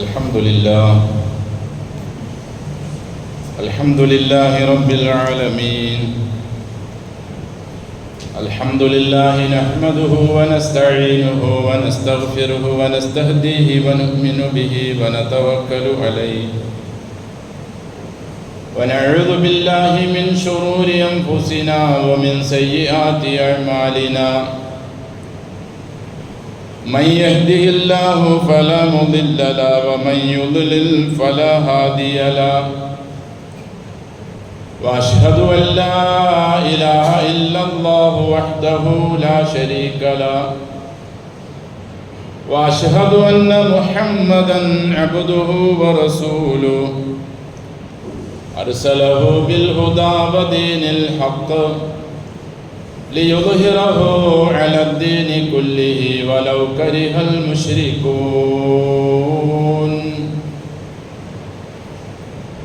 الحمد لله رب العالمين. الحمد لله نحمده ونستعينه ونستغفره ونستهديه ونؤمن به ونتوكل عليه ونعوذ بالله من شرور أنفسنا ومن سيئات أعمالنا. من يهده الله فلا مضل له ومن يضلل فلا هادي له. وأشهد أن لا إله إلا الله وحده لا شريك له. وأشهد أن محمدا عبده ورسوله أرسله بالهدى ودين الحق ليظهره على الدين كله ولو كره المشركون.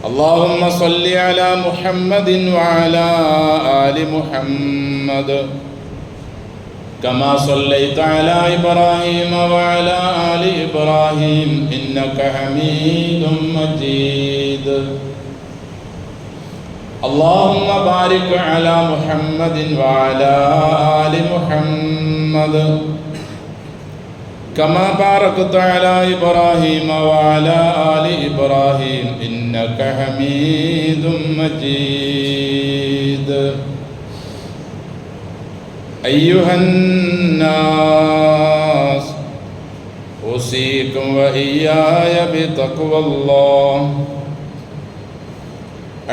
اللهم صل على محمد وعلى آل محمد كما صليت على إبراهيم وعلى آل إبراهيم إنك حميد مجيد. اللهم بارك على محمد وعلى آل محمد كما باركت على إبراهيم وعلى آل إبراهيم إنك حميد مجيد. أيها الناس أوصيكم وإياي بتقوى الله.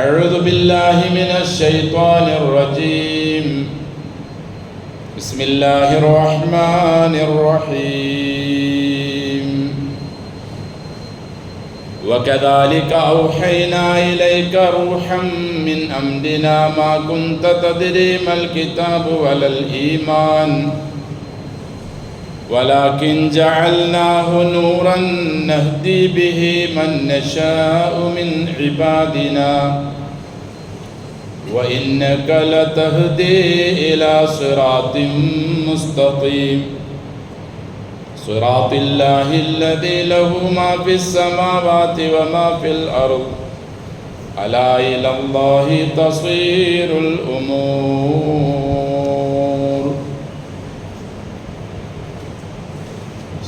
أعوذ بالله من الشيطان الرجيم. بسم الله الرحمن الرحيم. وكذلك أوحينا إليك روحا من أمرنا ما كنت تدري ما الكتاب ولا الإيمان ولكن جعلناه نورا نهدي به من نشاء من عبادنا وإنك لتهدي إلى صراط مستقيم صراط الله الذي له ما في السماوات وما في الأرض ألا إلى الله تصير الأمور.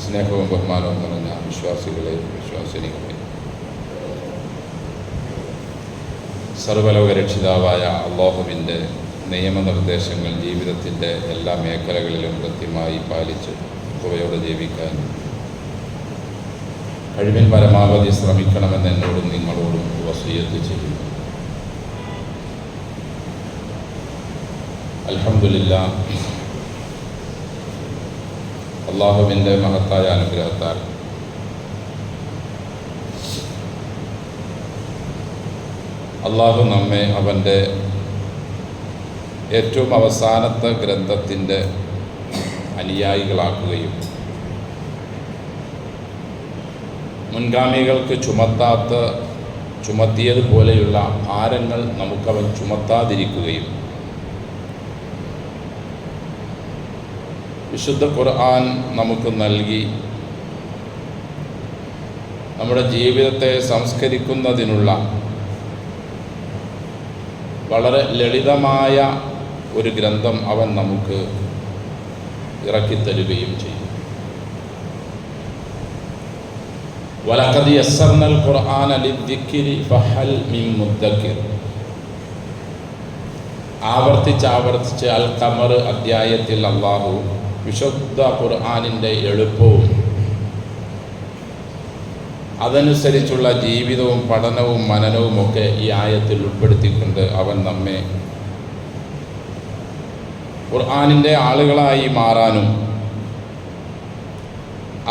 സ്നേഹവും ബഹുമാനവും നിറഞ്ഞ വിശ്വാസികളെ വിശ്വാസിനികളെ, സർവ്വലോക രക്ഷിതാവായ അല്ലാഹുവിൻ്റെ നിയമനിർദ്ദേശങ്ങൾ ജീവിതത്തിൻ്റെ എല്ലാ മേഖലകളിലും കൃത്യമായി പാലിച്ച് അവയോടെ ജീവിക്കാൻ കഴിവിൻ പരമാവധി ശ്രമിക്കണമെന്ന് എന്നോടും നിങ്ങളോടും വസിയത്ത് ചെയ്യുന്നു. അൽഹംദുലില്ലാഹ്, അല്ലാഹുവിൻ്റെ മഹത്തായ അനുഗ്രഹത്താൽ അല്ലാഹു നമ്മെ അവൻ്റെ ഏറ്റവും അവസാനത്തെ ഗ്രന്ഥത്തിൻ്റെ അനുയായികളാക്കുകയും മുൻഗാമികൾക്ക് ചുമത്തിയതുപോലെയുള്ള ഭാരങ്ങൾ നമുക്കവൻ ചുമത്താതിരിക്കുകയും വിശുദ്ധ ഖുർആൻ നമുക്ക് നൽകി നമ്മുടെ ജീവിതത്തെ സംസ്കരിക്കുന്നതിനുള്ള വളരെ ലളിതമായ ഒരു ഗ്രന്ഥം അവൻ നമുക്ക് ഇറക്കിത്തരുകയും ചെയ്യും. വലഖദ് യസ്സർനൽ ഖുർആന ലിദ്ദിക്രി ഫഹൽ മിൻ മുദ്ദക്കിർ. ആവർത്തിച്ച് അൽ ഖമർ അധ്യായത്തിൽ അല്ലാഹു വിശുദ്ധ ഖുർആനിൻ്റെ എളുപ്പവും അതനുസരിച്ചുള്ള ജീവിതവും പഠനവും മനനവുമൊക്കെ ഈ ആയത്തിൽ ഉൾപ്പെടുത്തിക്കൊണ്ട് അവൻ നമ്മെ ഖുർആനിൻ്റെ ആളുകളായി മാറാനും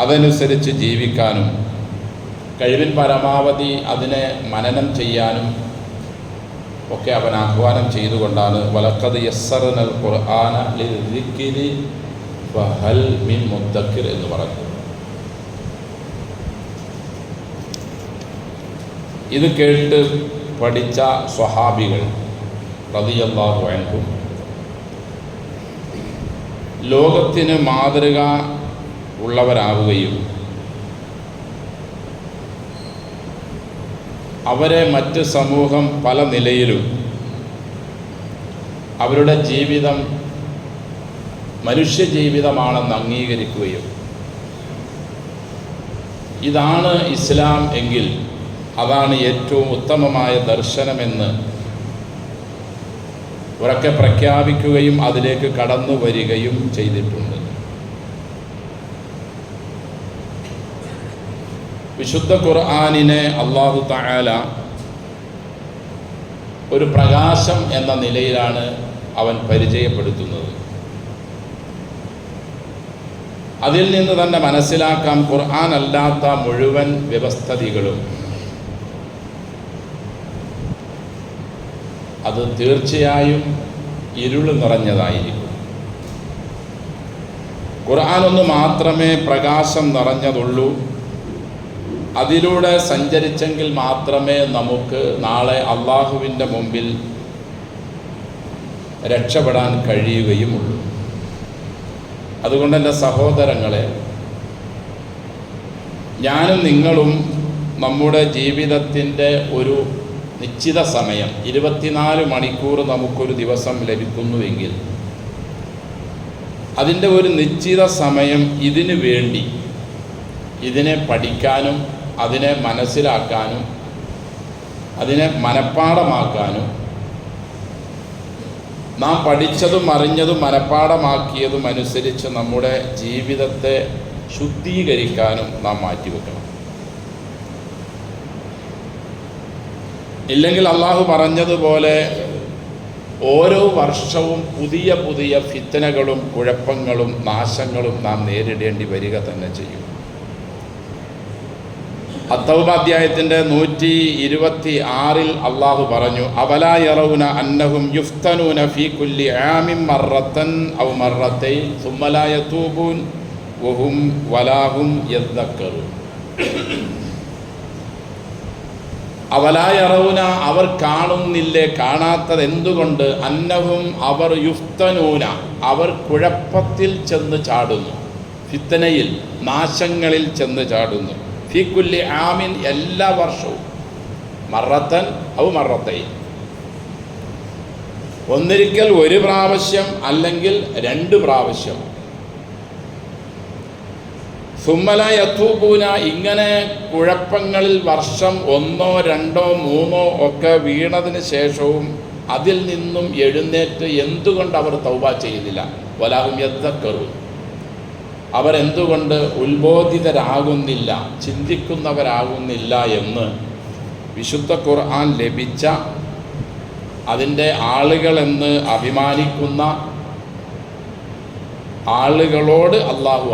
അതനുസരിച്ച് ജീവിക്കാനും കഴിവിൻ പരമാവധി അതിനെ മനനം ചെയ്യാനും ഒക്കെ അവൻ ആഹ്വാനം ചെയ്തുകൊണ്ടാണ് വലഖദ് യസ്സർനൽ ഖുർആന ലിദ്ദിക്രി ഫഹൽ മിൻ മുദ്ദക്കിർ എന്ന് പറഞ്ഞു. ഇത് കേട്ട് പഠിച്ച സ്വഹാബികൾ റളിയല്ലാഹു അൻഹും ലോകത്തിന് മാതൃക ഉള്ളവരാവുകയും അവരെ മറ്റ് സമൂഹം പല നിലയിലും അവരുടെ ജീവിതം മനുഷ്യജീവിതമാണെന്ന് അംഗീകരിക്കുകയും ഇതാണ് ഇസ്ലാം എങ്കിൽ അതാണ് ഏറ്റവും ഉത്തമമായ ദർശനമെന്ന് ഉറക്കെ പ്രഖ്യാപിക്കുകയും അതിലേക്ക് കടന്നു വരികയും ചെയ്തിട്ടുണ്ട്. വിശുദ്ധ ഖുർആനിനെ അല്ലാഹു തആല ഒരു പ്രകാശം എന്ന നിലയിലാണ് അവൻ പരിചയപ്പെടുത്തുന്നത്. അതിൽ നിന്ന് തന്നെ മനസ്സിലാക്കാം ഖുർആൻ അല്ലാത്ത മുഴുവൻ വ്യവസ്ഥിതികളും അത് തീർച്ചയായും ഇരുൾ നിറഞ്ഞതായിരിക്കും. ഖുർആൻ ഒന്ന് മാത്രമേ പ്രകാശം നിറഞ്ഞതുള്ളൂ. അതിലൂടെ സഞ്ചരിച്ചെങ്കിൽ മാത്രമേ നമുക്ക് നാളെ അള്ളാഹുവിൻ്റെ മുമ്പിൽ രക്ഷപ്പെടാൻ കഴിയുകയുമുള്ളൂ. അതുകൊണ്ട് എൻ്റെ സഹോദരങ്ങളെ, ഞാനും നിങ്ങളും നമ്മുടെ ജീവിതത്തിൻ്റെ ഒരു നിശ്ചിത സമയം 24 മണിക്കൂർ നമുക്കൊരു ദിവസം ലഭിക്കുന്നുവെങ്കിൽ അതിൻ്റെ ഒരു നിശ്ചിത സമയം ഇതിനു വേണ്ടി ഇതിനെ പഠിക്കാനും അതിനെ മനസ്സിലാക്കാനും അതിനെ മനഃപ്പാഠമാക്കാനും നാം പഠിച്ചതും അറിഞ്ഞതും മനഃപ്പാഠമാക്കിയതും അനുസരിച്ച് നമ്മുടെ ജീവിതത്തെ ശുദ്ധീകരിക്കാനും നാം മാറ്റിവെക്കണം. ഇല്ലെങ്കിൽ അള്ളാഹു പറഞ്ഞതുപോലെ ഓരോ വർഷവും പുതിയ പുതിയ ഫിത്നകളും കുഴപ്പങ്ങളും നാശങ്ങളും നാം നേരിടേണ്ടി വരിക തന്നെ ചെയ്യും. അത്തൗബ അധ്യായത്തിൻ്റെ 126 അള്ളാഹു പറഞ്ഞു, അവലാ യറൗന അന്നഹും യുഫ്തനൂന ഫീ കുല്ലി ആമിൻ മറത്തൻ ഔ മറത്തൈൻ സുമ്മ ലാ യതൂബൂൻ വഹും വലാഹും യദ്ദക്കറൂൻ. അവലാ യറൗന അവർ കാണുന്നില്ലേ, കാണാത്തത് എന്തുകൊണ്ട്? അന്നഹും അവർ യുഫ്തനൂന അവർ കുഴപ്പത്തിൽ ചെന്ന് ചാടുന്നു, ഫിത്നയിൽ നാശങ്ങളിൽ ചെന്ന് ചാടുന്നു. ഫീ കുല്ലി ആമിൻ എല്ലാ വർഷവും, മറത്തൻ ഔ മറത്തൈൻ ഒന്നിരിക്കൽ ഒരു പ്രാവശ്യം അല്ലെങ്കിൽ 2 പ്രാവശ്യം. സുമ്മ ലാ യതൂബൂന ഇങ്ങനെ കുഴപ്പങ്ങളിൽ വർഷം 1, 2, 3 ഒക്കെ വീണതിന് ശേഷവും അതിൽ നിന്നും എഴുന്നേറ്റ് എന്തുകൊണ്ട് അവർ തൗബ ചെയ്യുന്നില്ല? വലാഹും യദ്ദക്കറൂൻ അവരെന്തുകൊണ്ട് ഉത്ബോധിതരാകുന്നില്ല, ചിന്തിക്കുന്നവരാകുന്നില്ല എന്ന് വിശുദ്ധ ഖുർആൻ ലഭിച്ച അതിൻ്റെ ആളുകളെന്ന് അഭിമാനിക്കുന്ന ആളുകളോട് അള്ളാഹു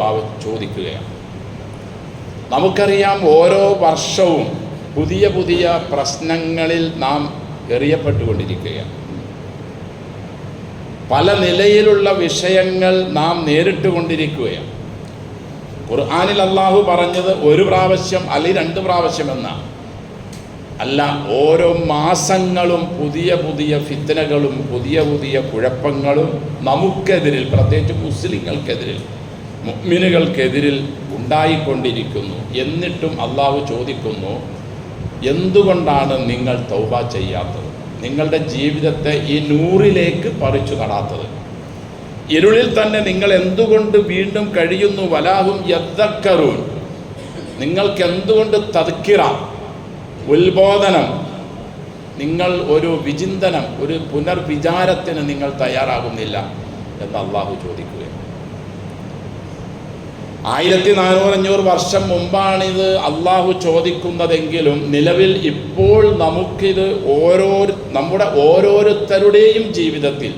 ചോദിക്കുകയാണ്. നമുക്കറിയാം, ഓരോ വർഷവും പുതിയ പുതിയ പ്രശ്നങ്ങളിൽ നാം എറിയപ്പെട്ടുകൊണ്ടിരിക്കുകയാണ്. പല നിലയിലുള്ള വിഷയങ്ങൾ നാം നേരിട്ടുകൊണ്ടിരിക്കുകയാണ്. ഖുർആനിൽ അള്ളാഹു പറഞ്ഞത് 1 പ്രാവശ്യം അല്ലെങ്കിൽ 2 പ്രാവശ്യം എന്നാണ്. അല്ല, ഓരോ മാസങ്ങളും പുതിയ പുതിയ ഫിത്നകളും പുതിയ പുതിയ കുഴപ്പങ്ങളും നമുക്കെതിരിൽ, പ്രത്യേകിച്ച് മുസ്ലിങ്ങൾക്കെതിരിൽ, മുഅ്മിനുകൾക്കെതിരിൽ ഉണ്ടായിക്കൊണ്ടിരിക്കുന്നു. എന്നിട്ടും അള്ളാഹു ചോദിക്കുന്നു, എന്തുകൊണ്ടാണ് നിങ്ങൾ തൗബ ചെയ്യാത്തത്? നിങ്ങളുടെ ജീവിതത്തെ ഈ നൂറിലേക്ക് പറിച്ചു നടാത്തത്? ഇരുളിൽ തന്നെ നിങ്ങൾ എന്തുകൊണ്ട് വീണ്ടും കഴിയുന്നു? വലാഹും യദ്ദക്കറൂൻ നിങ്ങൾക്ക് എന്തുകൊണ്ട് തദ്കിറ, ഉത്ബോധനം, നിങ്ങൾ ഒരു വിചിന്തനം, ഒരു പുനർവിചാരത്തിന് നിങ്ങൾ തയ്യാറാകുന്നില്ല എന്ന് അള്ളാഹു ചോദിക്കുകയാണ്. 1400-500 വർഷം മുമ്പാണിത് അള്ളാഹു ചോദിക്കുന്നതെങ്കിലും നിലവിൽ ഇപ്പോൾ നമുക്കിത് നമ്മുടെ ഓരോരുത്തരുടെയും ജീവിതത്തിൽ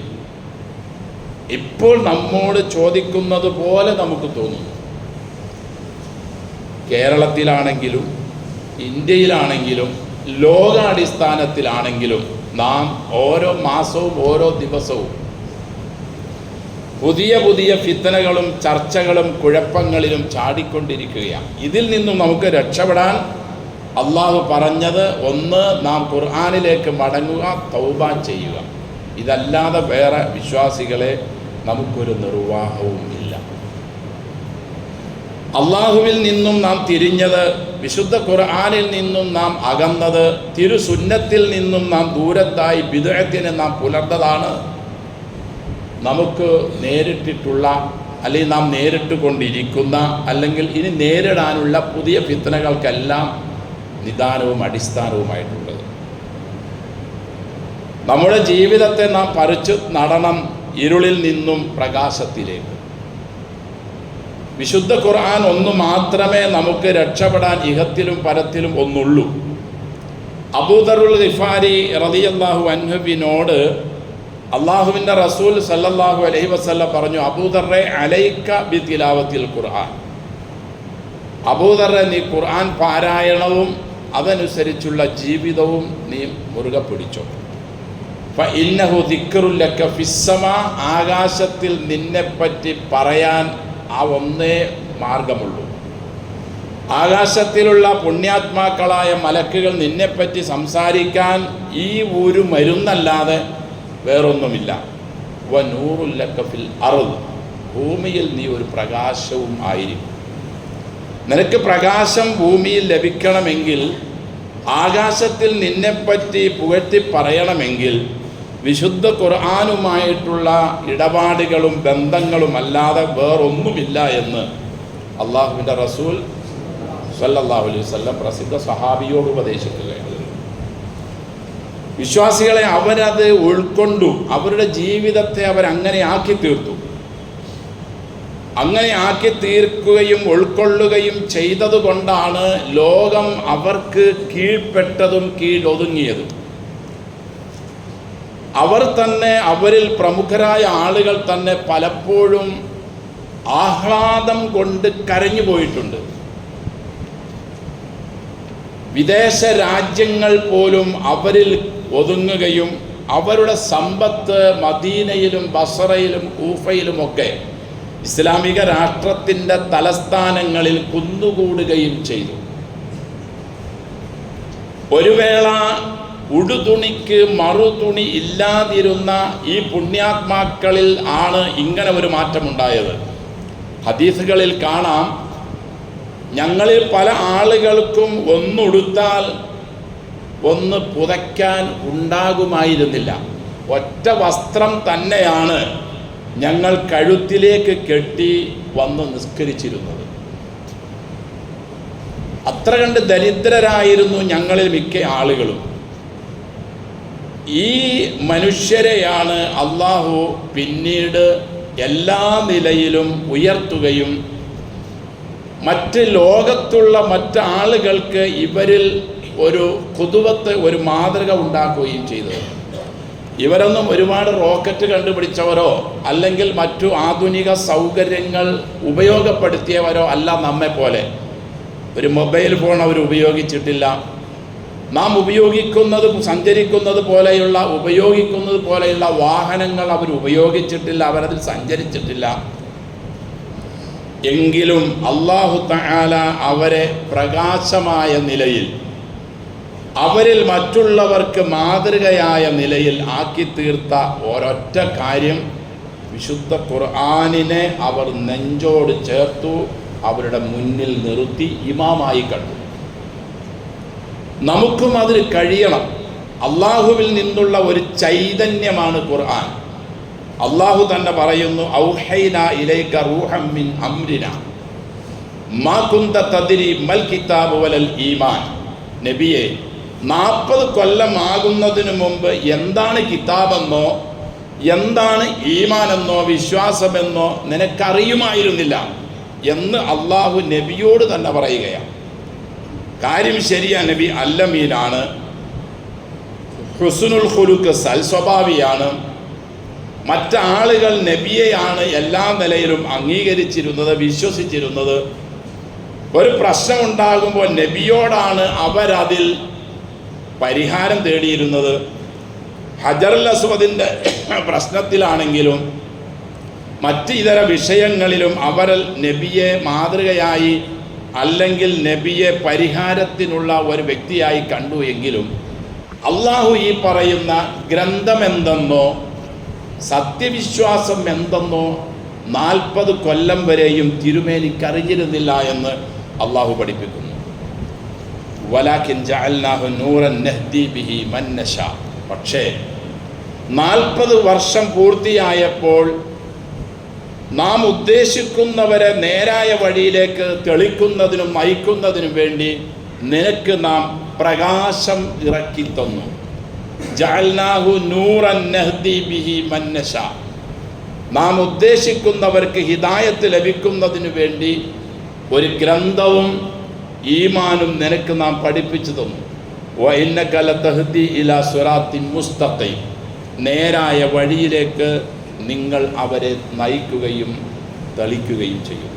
ഇപ്പോൾ നമ്മോട് ചോദിക്കുന്നത് പോലെ നമുക്ക് തോന്നുന്നു. കേരളത്തിലാണെങ്കിലും ഇന്ത്യയിലാണെങ്കിലും ലോകാടിസ്ഥാനത്തിലാണെങ്കിലും നാം ഓരോ മാസവും ഓരോ ദിവസവും പുതിയ പുതിയ ഫിത്നകളും ചർച്ചകളും കുഴപ്പങ്ങളിലും ചാടിക്കൊണ്ടിരിക്കുകയാണ്. ഇതിൽ നിന്നും നമുക്ക് രക്ഷപ്പെടാൻ അള്ളാഹു പറഞ്ഞത്, 1 നാം ഖുർആനിലേക്ക് മടങ്ങുക, തൗബ ചെയ്യുക. ഇതല്ലാതെ വേറെ വിശ്വാസികളെ നമുക്കൊരു നിർവാഹവും ഇല്ല. അള്ളാഹുവിൽ നിന്നും നാം തിരിഞ്ഞത്, വിശുദ്ധ ഖുർആനിൽ നിന്നും നാം അകന്നത്, തിരുസുന്നത്തിൽ നിന്നും നാം ദൂരത്തായി ബിദ്അത്തിനെ നാം പുലർന്നതാണ് നമുക്ക് നേരിട്ടിട്ടുള്ള, അല്ലെങ്കിൽ നാം നേരിട്ട് കൊണ്ടിരിക്കുന്ന, അല്ലെങ്കിൽ ഇനി നേരിടാനുള്ള പുതിയ ഫിത്നകൾക്കെല്ലാം നിദാനവും അടിസ്ഥാനവുമായിട്ടുള്ളത്. നമ്മുടെ ജീവിതത്തെ നാം പറിച്ചു നടണം ഇരുളിൽ നിന്നും പ്രകാശത്തിലേക്ക്. വിശുദ്ധ ഖുർആൻ ഒന്ന് മാത്രമേ നമുക്ക് രക്ഷപ്പെടാൻ ഇഹത്തിലും പരത്തിലും ഒന്നുള്ളൂ. അബൂദറുൽ ഗിഫാരി റളിയല്ലാഹു അൻഹുവിനോട് അള്ളാഹുവിൻ്റെ റസൂൽ സല്ലല്ലാഹു അലൈഹി വസല്ലം പറഞ്ഞു, അബൂദർറെ അലൈക ബിതിലാവത്തിൽ ഖുർആൻ, അബൂദർറെ നീ ഖുർആൻ പാരായണവും അതനുസരിച്ചുള്ള ജീവിതവും നീ മുറുകെ പിടിച്ചോ. ഫഇന്നഹു ദിക്റുൻ ലക ഫിസ്സമാ, ആകാശത്തിൽ നിന്നെപ്പറ്റി പറയാൻ ആ ഒന്നേ മാർഗമുള്ളൂ. ആകാശത്തിലുള്ള പുണ്യാത്മാക്കളായ മലക്കുകൾ നിന്നെപ്പറ്റി സംസാരിക്കാൻ ഈ ഒരു മരുന്നല്ലാതെ വേറൊന്നുമില്ല. വ നൂറുൻ ലക ഫിൽ അർദ്, ഭൂമിയിൽ നീ ഒരു പ്രകാശവും ആയിരിക്കും. നിനക്ക് പ്രകാശം ഭൂമിയിൽ ലഭിക്കണമെങ്കിൽ, ആകാശത്തിൽ നിന്നെപ്പറ്റി പുകഴ്ത്തി പറയണമെങ്കിൽ വിശുദ്ധ ഖുർആനുമായിട്ടുള്ള ഇടപാടുകളും ബന്ധങ്ങളും അല്ലാതെ വേറൊന്നുമില്ല എന്ന് അള്ളാഹുവിൻ്റെ റസൂൽ സല്ലല്ലാഹു അലൈഹി വസല്ലം പ്രസിദ്ധ സഹാബിയോട് ഉപദേശിക്കുകയാണ്. വിശ്വാസികളെ അവരത് ഉൾക്കൊണ്ടു, അവരുടെ ജീവിതത്തെ അവരങ്ങനെ ആക്കി തീർത്തു. അങ്ങനെ ആക്കി തീർക്കുകയും ഉൾക്കൊള്ളുകയും ചെയ്തതുകൊണ്ടാണ് ലോകം അവർക്ക് കീഴ്പ്പെട്ടതും കീഴൊതുങ്ങിയതും. അവർ തന്നെ, അവരിൽ പ്രമുഖരായ ആളുകൾ തന്നെ പലപ്പോഴും ആഹ്ലാദം കൊണ്ട് കരഞ്ഞു പോയിട്ടുണ്ട്. വിദേശ രാജ്യങ്ങൾ പോലും അവരിൽ ഒതുങ്ങുകയും അവരുടെ സമ്പത്ത് മദീനയിലും ബസറയിലും കൂഫയിലുമൊക്കെ ഇസ്ലാമിക രാഷ്ട്രത്തിൻ്റെ തലസ്ഥാനങ്ങളിൽ കുന്നുകൂടുകയും ചെയ്തു. ഒരു വേള ഉടുതുണിക്ക് മറുതുണി ഇല്ലാതിരുന്ന ഈ പുണ്യാത്മാക്കളിൽ ആണ് ഇങ്ങനെ ഒരു മാറ്റമുണ്ടായത്. ഹദീസുകളിൽ കാണാം, ഞങ്ങളിൽ പല ആളുകൾക്കും ഒന്നുടുത്താൽ ഒന്ന് പുതയ്ക്കാൻ ഉണ്ടാകുമായിരുന്നില്ല. ഒറ്റ വസ്ത്രം തന്നെയാണ് ഞങ്ങൾ കഴുത്തിലേക്ക് കെട്ടി വന്ന് നിസ്കരിച്ചിരുന്നത്. അത്ര കണ്ട് ദരിദ്രരായിരുന്നു ഞങ്ങളിൽ മിക്ക ആളുകളും. ഈ മനുഷ്യരെയാണ് അള്ളാഹു പിന്നീട് എല്ലാ നിലയിലും ഉയർത്തുകയും മറ്റ് ലോകത്തുള്ള മറ്റാളുകൾക്ക് ഇവരിൽ ഒരു ഖുദുവത്ത്, ഒരു മാതൃക ഉണ്ടാക്കുകയും ചെയ്തത്. ഇവരൊന്നും ഒരുപാട് റോക്കറ്റ് കണ്ടുപിടിച്ചവരോ അല്ലെങ്കിൽ മറ്റു ആധുനിക സൗകര്യങ്ങൾ ഉപയോഗപ്പെടുത്തിയവരോ അല്ല. നമ്മെ പോലെ ഒരു മൊബൈൽ ഫോൺ അവർ ഉപയോഗിച്ചിട്ടില്ല. നാം ഉപയോഗിക്കുന്നത്, സഞ്ചരിക്കുന്നത് പോലെയുള്ള വാഹനങ്ങൾ അവർ ഉപയോഗിച്ചിട്ടില്ല, അവരതിൽ സഞ്ചരിച്ചിട്ടില്ല. എങ്കിലും അല്ലാഹു തആല അവരെ പ്രകാശമായ നിലയിൽ, അവരിൽ മറ്റുള്ളവർക്ക് മാതൃകയായ നിലയിൽ ആക്കി തീർത്ത ഒരൊറ്റ കാര്യം, വിശുദ്ധ ഖുർആനിനെ അവർ നെഞ്ചോട് ചേർത്തു, അവരുടെ മുന്നിൽ നിർത്തി ഇമാമായി കണ്ടു. നമുക്കും അതിന് കഴിയണം. അള്ളാഹുവിൽ നിന്നുള്ള ഒരു ചൈതന്യമാണ് ഖുർആൻ. അള്ളാഹു തന്നെ പറയുന്നു, ഔഹൈനാ ഇലൈക റൂഹം മിൻ അംരിനാ മാ കുന്ത തദ്രി മൽ കിതാബു വലൽ ഈമാൻ. നബിയെ, 40 കൊല്ലം ആകുന്നതിന് മുമ്പ് എന്താണ് കിതാബെന്നോ എന്താണ് ഈമാനെന്നോ വിശ്വാസമെന്നോ നിനക്കറിയുമായിരുന്നില്ല എന്ന് അള്ളാഹു നബിയോട് തന്നെ പറയുകയാണ്. കാര്യം ശരിയാ, നബി അല്ലമീനാണ്, ഹുസ്നുൽ ഖുലുഖ് സൽസ്വഭാവിയാണ്. മറ്റാളുകൾ നബിയെയാണ് എല്ലാ നിലയിലും അംഗീകരിച്ചിരുന്നത്, വിശ്വസിച്ചിരുന്നത്. ഒരു പ്രശ്നമുണ്ടാകുമ്പോൾ നബിയോടാണ് അവരതിൽ പരിഹാരം തേടിയിരുന്നത്. ഹജറുൽ അസ്വദിൻ്റെ പ്രശ്നത്തിലാണെങ്കിലും മറ്റ് ഇതര വിഷയങ്ങളിലും അവർ നബിയെ മാതൃകയായി അല്ലെങ്കിൽ നബിയെ പരിഹാരത്തിനുള്ള ഒരു വ്യക്തിയായി കണ്ടു. എങ്കിലും അള്ളാഹു ഈ പറയുന്ന ഗ്രന്ഥമെന്തെന്നോ സത്യവിശ്വാസം എന്തെന്നോ 40 കൊല്ലം വരെയും തിരുമേനിക്കറിഞ്ഞിരുന്നില്ല എന്ന് അള്ളാഹു പഠിപ്പിക്കുന്നു. വലാകിൻ ജഅൽനാഹു നൂറൻ നഹ്ദി ബിഹി മൻ നശാ. പക്ഷേ 40 വർഷം പൂർത്തിയായപ്പോൾ നാം ഉദ്ദേശിക്കുന്നവരെ നേരായ വഴിയിലേക്ക് തെളിക്കുന്നതിനും നയിക്കുന്നതിനും വേണ്ടി നിനക്ക് നാം പ്രകാശം ഇറക്കി തന്നു. ജഅൽനാഹു നൂറൻ നഹ്ദി ബിഹി മൻ നശാ. നാം ഉദ്ദേശിക്കുന്നവർക്ക് ഹിദായത്ത് ലഭിക്കുന്നതിനു വേണ്ടി ഒരു ഗ്രന്ഥവും ഈമാനും നിനക്ക് നാം പഠിപ്പിച്ചു തന്നു. വഇന്നക ലതഹ്ദി ഇലാ സിറാത്തിൻ മുസ്തഖീം. നേരായ വഴിയിലേക്ക് നിങ്ങൾ അവരെ നയിക്കുകയും തെളിക്കുകയും ചെയ്യും.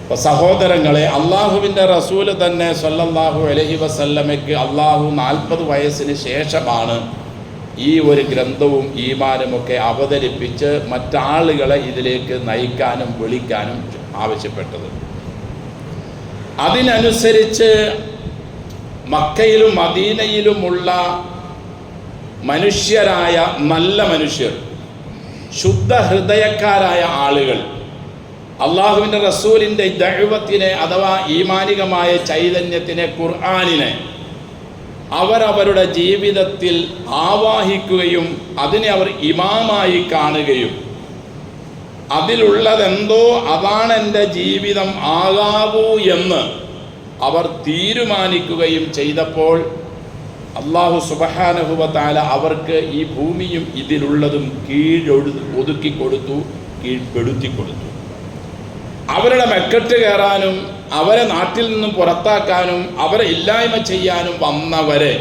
അപ്പോൾ സഹോദരങ്ങളെ, അള്ളാഹുവിൻ്റെ റസൂല് തന്നെ സല്ലല്ലാഹു അലൈഹി വസല്ലമയ്ക്ക് അള്ളാഹു 40 വയസ്സിന് ശേഷമാണ് ഈ ഒരു ഗ്രന്ഥവും ഈമാനുമൊക്കെ അവതരിപ്പിച്ച് മറ്റാളുകളെ ഇതിലേക്ക് നയിക്കാനും വിളിക്കാനും ആവശ്യപ്പെട്ടത്. അതിനനുസരിച്ച് മക്കയിലും മദീനയിലുമുള്ള മനുഷ്യരായ നല്ല മനുഷ്യർ, ശുദ്ധ ഹൃദയക്കാരായ ആളുകൾ അള്ളാഹുവിൻ്റെ റസൂലിൻ്റെ ദഅവത്തിനെ അഥവാ ഈമാനികമായ ചൈതന്യത്തിനെ, ഖുർആനിനെ അവരവരുടെ ജീവിതത്തിൽ ആവാഹിക്കുകയും അതിനെ അവർ ഇമാമായി കാണുകയും അതിലുള്ളതെന്തോ അതാണ് എൻ്റെ ജീവിതം ആകാവൂ എന്ന് അവർ തീരുമാനിക്കുകയും ചെയ്തപ്പോൾ അല്ലാഹു സുബ്ഹാനഹു വ തആല അവർക്ക് ഈ ഭൂമിയും ഇതിലുള്ളതും ഒതുക്കി കൊടുത്തു, കീഴ്പ്പെടുത്തി കൊടുത്തു. അവരുടെ മെക്കെട്ട് കയറാനും അവരെ നാട്ടിൽ നിന്നും പുറത്താക്കാനും അവരെ ഇല്ലായ്മ ചെയ്യാനും വന്നവരെ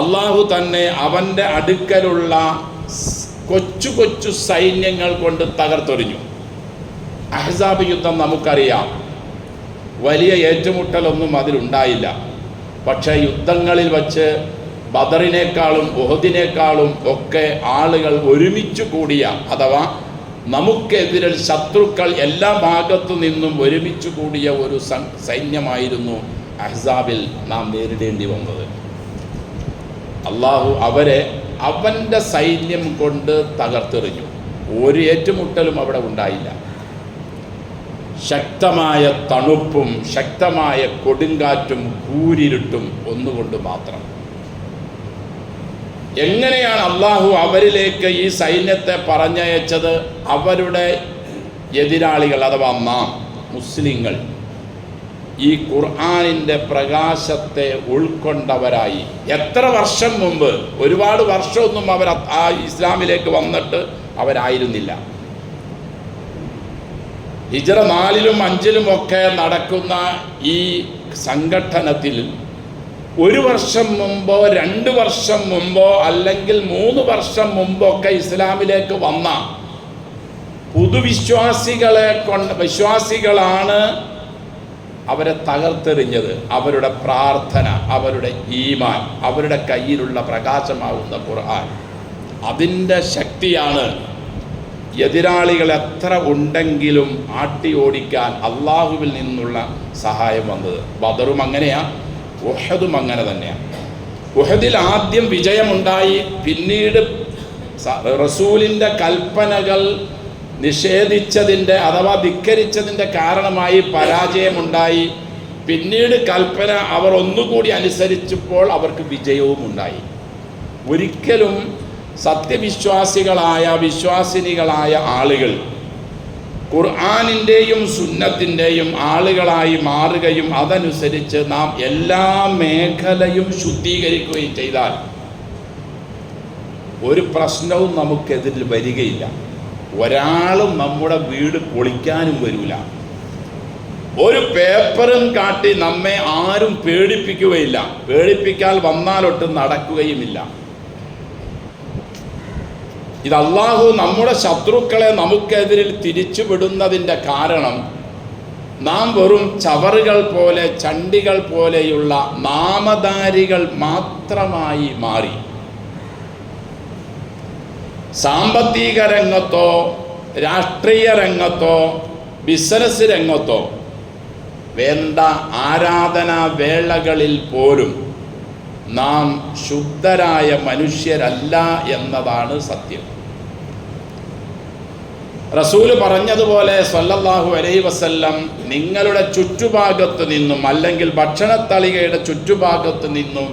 അള്ളാഹു തന്നെ അവൻ്റെ അടുക്കലുള്ള കൊച്ചു കൊച്ചു സൈന്യങ്ങൾ കൊണ്ട് തകർത്തെറിഞ്ഞു. അഹ്സാബ് യുദ്ധം നമുക്കറിയാം, വലിയ ഏറ്റുമുട്ടലൊന്നും അതിലുണ്ടായില്ല. പക്ഷേ യുദ്ധങ്ങളിൽ വച്ച് ബദറിനേക്കാളും ഉഹദിനേക്കാളും ഒക്കെ ആളുകൾ ഒരുമിച്ച് കൂടിയ, അഥവാ നമുക്കെതിരിൽ ശത്രുക്കൾ എല്ലാ ഭാഗത്തു നിന്നും ഒരുമിച്ച് കൂടിയ ഒരു സൈന്യമായിരുന്നു അഹ്സാബിൽ നാം നേരിടേണ്ടി വന്നത്. അള്ളാഹു അവരെ അവൻ്റെ സൈന്യം കൊണ്ട് തകർത്തെറിഞ്ഞു. ഒരു ഏറ്റുമുട്ടലും അവിടെ ഉണ്ടായില്ല. ശക്തമായ തണുപ്പും ശക്തമായ കൊടുങ്കാറ്റും കൂരിരുട്ടും ഒന്നുകൊണ്ട് മാത്രം. എങ്ങനെയാണ് അള്ളാഹു അവരിലേക്ക് ഈ സൈന്യത്തെ പറഞ്ഞയച്ചത്? അവരുടെ എതിരാളികൾ അഥവാ നാം മുസ്ലിങ്ങൾ ഈ ഖുർആനിൻ്റെ പ്രകാശത്തെ ഉൾക്കൊണ്ടവരായി. എത്ര വർഷം മുമ്പ്, ഒരുപാട് വർഷമൊന്നും അവർ ആ ഇസ്ലാമിലേക്ക് വന്നിട്ട് അവരായിരുന്നില്ല. ഹിജ്റ 4ലും 5ലും ഒക്കെ നടക്കുന്ന ഈ സംഘട്ടനത്തിൽ 1 വർഷം മുമ്പോ 2 വർഷം മുമ്പോ അല്ലെങ്കിൽ 3 വർഷം മുമ്പൊക്കെ ഇസ്ലാമിലേക്ക് വന്ന വിശ്വാസികളാണ് അവരെ തകർത്തെറിഞ്ഞത്. അവരുടെ പ്രാർത്ഥന, അവരുടെ ഈമാൻ, അവരുടെ കയ്യിലുള്ള പ്രകാശമാവുന്ന ഖുർആൻ, അതിൻ്റെ ശക്തിയാണ് എതിരാളികൾ എത്ര ഉണ്ടെങ്കിലും ആട്ടി ഓടിക്കാൻ അള്ളാഹുവിൽ നിന്നുള്ള സഹായം വന്നത്. ബദറും അങ്ങനെയാണ്, ഉഹദും അങ്ങനെ തന്നെയാണ്. ഉഹദിൽ ആദ്യം വിജയമുണ്ടായി, പിന്നീട് റസൂലിൻ്റെ കൽപ്പനകൾ നിഷേധിച്ചതിൻ്റെ അഥവാ ധിക്കരിച്ചതിൻ്റെ കാരണമായി പരാജയമുണ്ടായി. പിന്നീട് കൽപ്പന അവർ ഒന്നുകൂടി അനുസരിച്ചപ്പോൾ അവർക്ക് വിജയവും ഉണ്ടായി. ഒരിക്കലും സത്യവിശ്വാസികളായ വിശ്വാസിനികളായ ആളുകൾ ഖുർആനിൻ്റെയും സുന്നത്തിൻ്റെയും ആളുകളായി മാറുകയും അതനുസരിച്ച് നാം എല്ലാ മേഖലയും ശുദ്ധീകരിക്കുകയും ചെയ്താൽ ഒരു പ്രശ്നവും നമുക്കെതിരിൽ വരികയില്ല. ഒരാളും നമ്മുടെ വീട് പൊളിക്കാനും വരില്ല. ഒരു പേപ്പറും കാട്ടി നമ്മെ ആരും പേടിപ്പിക്കുകയില്ല. പേടിപ്പിക്കാൻ വന്നാലൊട്ടും നടക്കുകയുമില്ല. ഇത് അള്ളാഹു നമ്മുടെ ശത്രുക്കളെ നമുക്കെതിരിൽ തിരിച്ചുവിടുന്നതിൻ്റെ കാരണം നാം വെറും ചവറുകൾ പോലെ, ചണ്ടികൾ പോലെയുള്ള നാമധാരികൾ മാത്രമായി മാറി. സാമ്പത്തിക രംഗത്തോ രാഷ്ട്രീയ രംഗത്തോ ബിസിനസ് രംഗത്തോ വേണ്ട ആരാധനാ വേളകളിൽ പോലും നാം ശുദ്ധരായ മനുഷ്യരല്ല എന്നതാണ് സത്യം. റസൂല് പറഞ്ഞതുപോലെ സ്വല്ലല്ലാഹു അലൈഹി വസല്ലം, നിങ്ങളുടെ ചുറ്റുഭാഗത്ത് നിന്നും അല്ലെങ്കിൽ ഭക്ഷണത്തളികയുടെ ചുറ്റുഭാഗത്ത് നിന്നും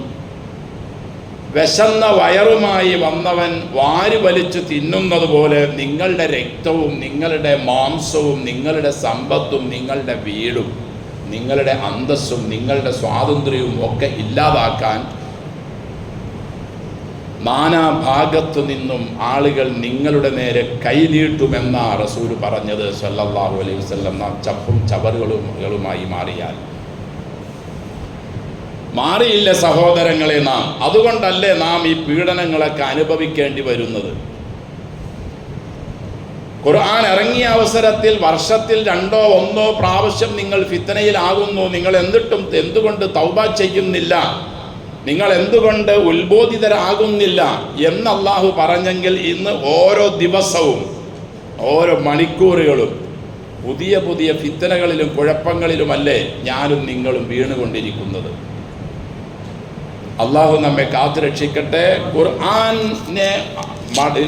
വിശന്ന വയറുമായി വന്നവൻ വാരി വലിച്ചു തിന്നുന്നത് പോലെ നിങ്ങളുടെ രക്തവും നിങ്ങളുടെ മാംസവും നിങ്ങളുടെ സമ്പത്തും നിങ്ങളുടെ വീടും നിങ്ങളുടെ അന്തസ്സും നിങ്ങളുടെ സ്വാതന്ത്ര്യവും ഒക്കെ ഇല്ലാതാക്കാൻ നാനാഭാഗത്തു നിന്നും ആളുകൾ നിങ്ങളുടെ നേരെ കൈനീട്ടുമെന്നാ റസൂല് പറഞ്ഞത് സല്ലല്ലാഹു അലൈഹി വസല്ലം. നാം ചപ്പും ചവറുകളുമായി മാറിയില്ല സഹോദരങ്ങളെ നാം. അതുകൊണ്ടല്ലേ നാം ഈ പീഡനങ്ങളൊക്കെ അനുഭവിക്കേണ്ടി വരുന്നത്. ഖുർആൻ ഇറങ്ങിയ അവസരത്തിൽ വർഷത്തിൽ 2 or 1 പ്രാവശ്യം നിങ്ങൾ ഫിത്നയിലാകുന്നു, നിങ്ങൾ എന്തുകൊണ്ട് തൗബ ചെയ്യുന്നില്ല, നിങ്ങൾ എന്തുകൊണ്ട് ഉത്ബോധിതരാകുന്നില്ല എന്ന് അല്ലാഹു പറഞ്ഞെങ്കിൽ ഇന്ന് ഓരോ ദിവസവും ഓരോ മണിക്കൂറുകളും പുതിയ പുതിയ ഫിത്നകളിലും കുഴപ്പങ്ങളിലുമല്ലേ ഞാനും നിങ്ങളും വീണുകൊണ്ടിരിക്കുന്നത്. അല്ലാഹു നമ്മെ കാത്തുരക്ഷിക്കട്ടെ.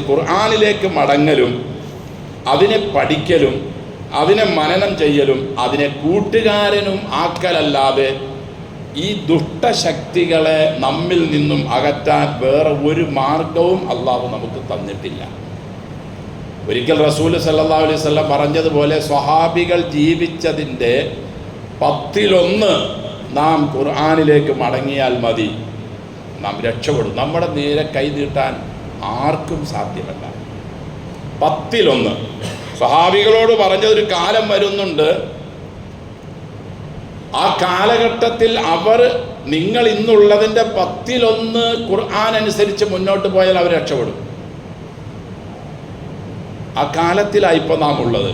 ഖുർആനിലേക്ക് മടങ്ങലും അതിനെ പഠിക്കലും അതിനെ മനനം ചെയ്യലും അതിനെ കൂട്ടുകാരനും ആക്കലല്ലാതെ ഈ ദുഷ്ടശക്തികളെ നമ്മിൽ നിന്നും അകറ്റാൻ വേറെ ഒരു മാർഗവും അല്ലാഹു നമുക്ക് തന്നിട്ടില്ല. ഒരിക്കൽ റസൂല് സല്ലല്ലാഹു അലൈഹി വസല്ലം പറഞ്ഞതുപോലെ സ്വഹാബികൾ ജീവിച്ചതിൻ്റെ 10-1 നാം ഖുർആനിലേക്ക് മടങ്ങിയാൽ മതി, നാം രക്ഷപ്പെടും. നമ്മുടെ നേരെ കൈ നീട്ടാൻ ആർക്കും സാധ്യമല്ല. 10-1 സ്വഹാബികളോട് പറഞ്ഞതൊരു കാലം വരുന്നുണ്ട്. ആ കാലഘട്ടത്തിൽ അവർ നിങ്ങൾ ഇന്നുള്ളതിൻ്റെ 10-1 ഖുർആൻ അനുസരിച്ച് മുന്നോട്ട് പോയാൽ അവർ രക്ഷപ്പെടും. ആ കാലത്തിലാണ് ഇപ്പോൾ നാം ഉള്ളത്.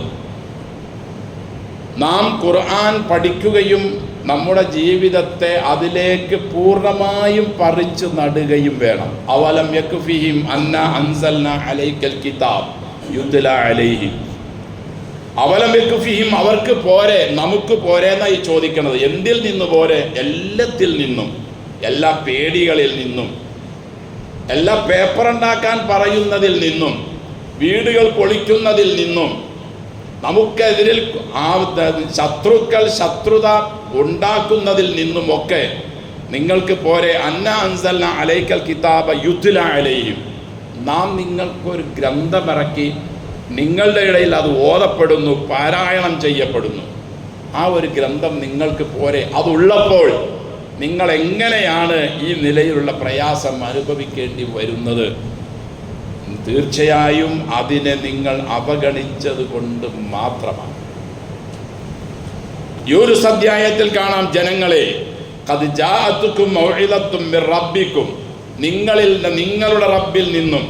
നാം ഖുർആൻ പഠിക്കുകയും നമ്മുടെ ജീവിതത്തെ അതിലേക്ക് പൂർണ്ണമായും പറിച്ചു നടുകയും വേണം. അവലം യക്ഫിഹിം അന്നാ അൻസൽനാ അലൈക്കൽ കിതാബ് യുത്ലാ അലൈഹിം. അവലം യക്ഫിഹിം, അവർക്ക് പോരെ, നമുക്ക് പോരെ എന്നായി ചോദിക്കുന്നത്. എന്തിൽ നിന്ന് പോരെ? എല്ലാത്തിൽ നിന്നും, എല്ലാ പേടികളിൽ നിന്നും, എല്ലാ പേപ്പർ ഉണ്ടാക്കാൻ പറയുന്നതിൽ നിന്നും, വീടുകൾ പൊളിക്കുന്നതിൽ നിന്നും, നമുക്കെതിരിൽ ശത്രുത ഉണ്ടാക്കുന്നതിൽ നിന്നുമൊക്കെ നിങ്ങൾക്ക് പോരെ. അന്നാ അൻസൽനാ അലൈക്കൽ കിതാബ യുത്ലാ അലൈഹിം, നാം നിങ്ങൾക്കൊരു ഗ്രന്ഥമിറക്കി നിങ്ങളുടെ ഇടയിൽ അത് ഓതപ്പെടുന്നു, പാരായണം ചെയ്യപ്പെടുന്നു. ആ ഒരു ഗ്രന്ഥം നിങ്ങൾക്ക് പോരെ. അതുള്ളപ്പോൾ നിങ്ങൾ എങ്ങനെയാണ് ഈ നിലയിലുള്ള പ്രയാസം അനുഭവിക്കേണ്ടി വരുന്നത്? തീർച്ചയായും അതിനെ നിങ്ങൾ അവഗണിച്ചത് കൊണ്ട് മാത്രമാണ്. യൂനുസ് അധ്യായത്തിൽ കാണാം, ജനങ്ങളെ ഖദ് ജാഅതുക്കും മൗഇദത്തും മിർ റബ്ബിക്കും, നിങ്ങളുടെ റബ്ബിൽ നിന്നും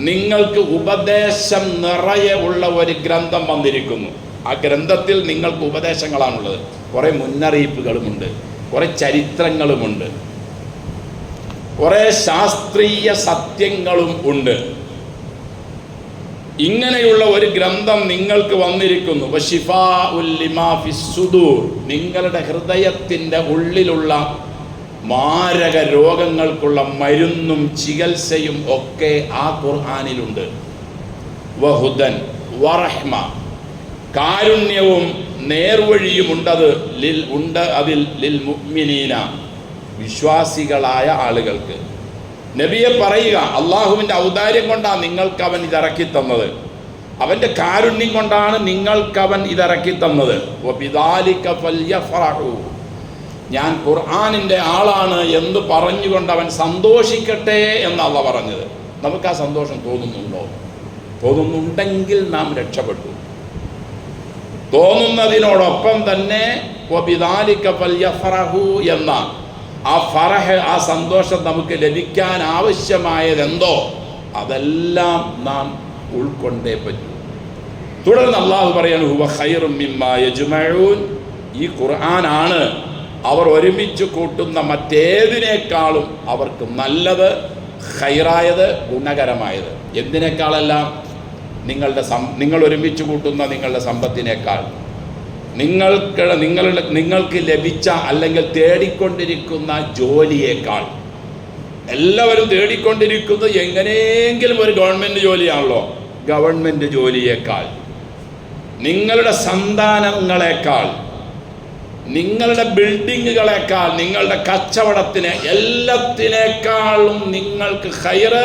നിങ്ങൾക്ക് ഉപദേശം നിറയെ ഉള്ള ഒരു ഗ്രന്ഥം വന്നിരിക്കുന്നു. ആ ഗ്രന്ഥത്തിൽ നിങ്ങൾക്ക് ഉപദേശങ്ങളാണുള്ളത്. കുറേ മുന്നറിയിപ്പുകളുമുണ്ട്, കുറേ ചരിത്രങ്ങളുമുണ്ട്, കുറേ ശാസ്ത്രീയ സത്യങ്ങളും ഉണ്ട്. ഇങ്ങനെയുള്ള ഒരു ഗ്രന്ഥം നിങ്ങൾക്ക് വന്നിരിക്കുന്നു. വശിഫാഉൽ ലിമാ ഫിസ്സുദൂർ, നിങ്ങളുടെ ഹൃദയത്തിൻ്റെ ഉള്ളിലുള്ള മാരക രോഗങ്ങൾക്കുള്ള മരുന്നും ചികിത്സയും ഒക്കെ ആ ഖുർആനിലുണ്ട്. വഹുദൻ വറഹ്മ, കാരുണ്യവും നേർവഴിയും ഉണ്ട് അതിൽ ലിൽ മുഅ്മിനീന, വിശ്വാസികളായ ആളുകൾക്ക്. നബിയെ പറയുക, അള്ളാഹുവിൻ്റെ ഔദാര്യം കൊണ്ടാണ് നിങ്ങൾക്ക് അവൻ ഇതിറക്കി തന്നത്, അവൻ്റെ കാരുണ്യം കൊണ്ടാണ് നിങ്ങൾക്ക് അവൻ ഇതിറക്കി തന്നത്. വബിദാലിക ഫൽയഫറഹു, ഞാൻ ഖുർആനിൻ്റെ ആളാണ് എന്ന് പറഞ്ഞുകൊണ്ട് അവൻ സന്തോഷിക്കട്ടെ എന്നല്ല പറഞ്ഞത്. നമുക്ക് ആ സന്തോഷം തോന്നുന്നുണ്ടോ? തോന്നുന്നുണ്ടെങ്കിൽ നാം രക്ഷപ്പെട്ടു. തോന്നുന്നതിനോടൊപ്പം തന്നെ വബിദാലിക ഫൽയഫറഹു എന്ന ആ ഫറഹ്, ആ സന്തോഷം നമുക്ക് ലഭിക്കാൻ ആവശ്യമായതെന്തോ അതെല്ലാം നാം ഉൾക്കൊണ്ടേ പറ്റൂ. തുടർന്ന് അള്ളാഹു പറയാണ്, ഹുവ ഖൈറും മിമ്മാ യജ്മഊൻ, ഈ ഖുർആനാണ് അവർ ഒരുമിച്ച് കൂട്ടുന്ന മറ്റേതിനേക്കാളും അവർക്ക് നല്ലത്, ഖൈറായത്, ഗുണകരമായത്. എന്തിനേക്കാളെല്ലാം? നിങ്ങൾ ഒരുമിച്ച് കൂട്ടുന്ന നിങ്ങളുടെ സമ്പത്തിനേക്കാൾ, നിങ്ങൾക്ക് ലഭിച്ച അല്ലെങ്കിൽ തേടിക്കൊണ്ടിരിക്കുന്ന ജോലിയേക്കാൾ. എല്ലാവരും തേടിക്കൊണ്ടിരിക്കുന്നത് എങ്ങനെയെങ്കിലും ഒരു ഗവൺമെൻറ് ജോലിയാണല്ലോ. ഗവൺമെൻറ് ജോലിയേക്കാൾ നിങ്ങളുടെ സന്താനങ്ങളെക്കാൾ, നിങ്ങളുടെ ബിൽഡിങ്ങുകളെക്കാൾ, നിങ്ങളുടെ കച്ചവടത്തിന് എല്ലാത്തിനേക്കാളും നിങ്ങൾക്ക് ഖൈറ്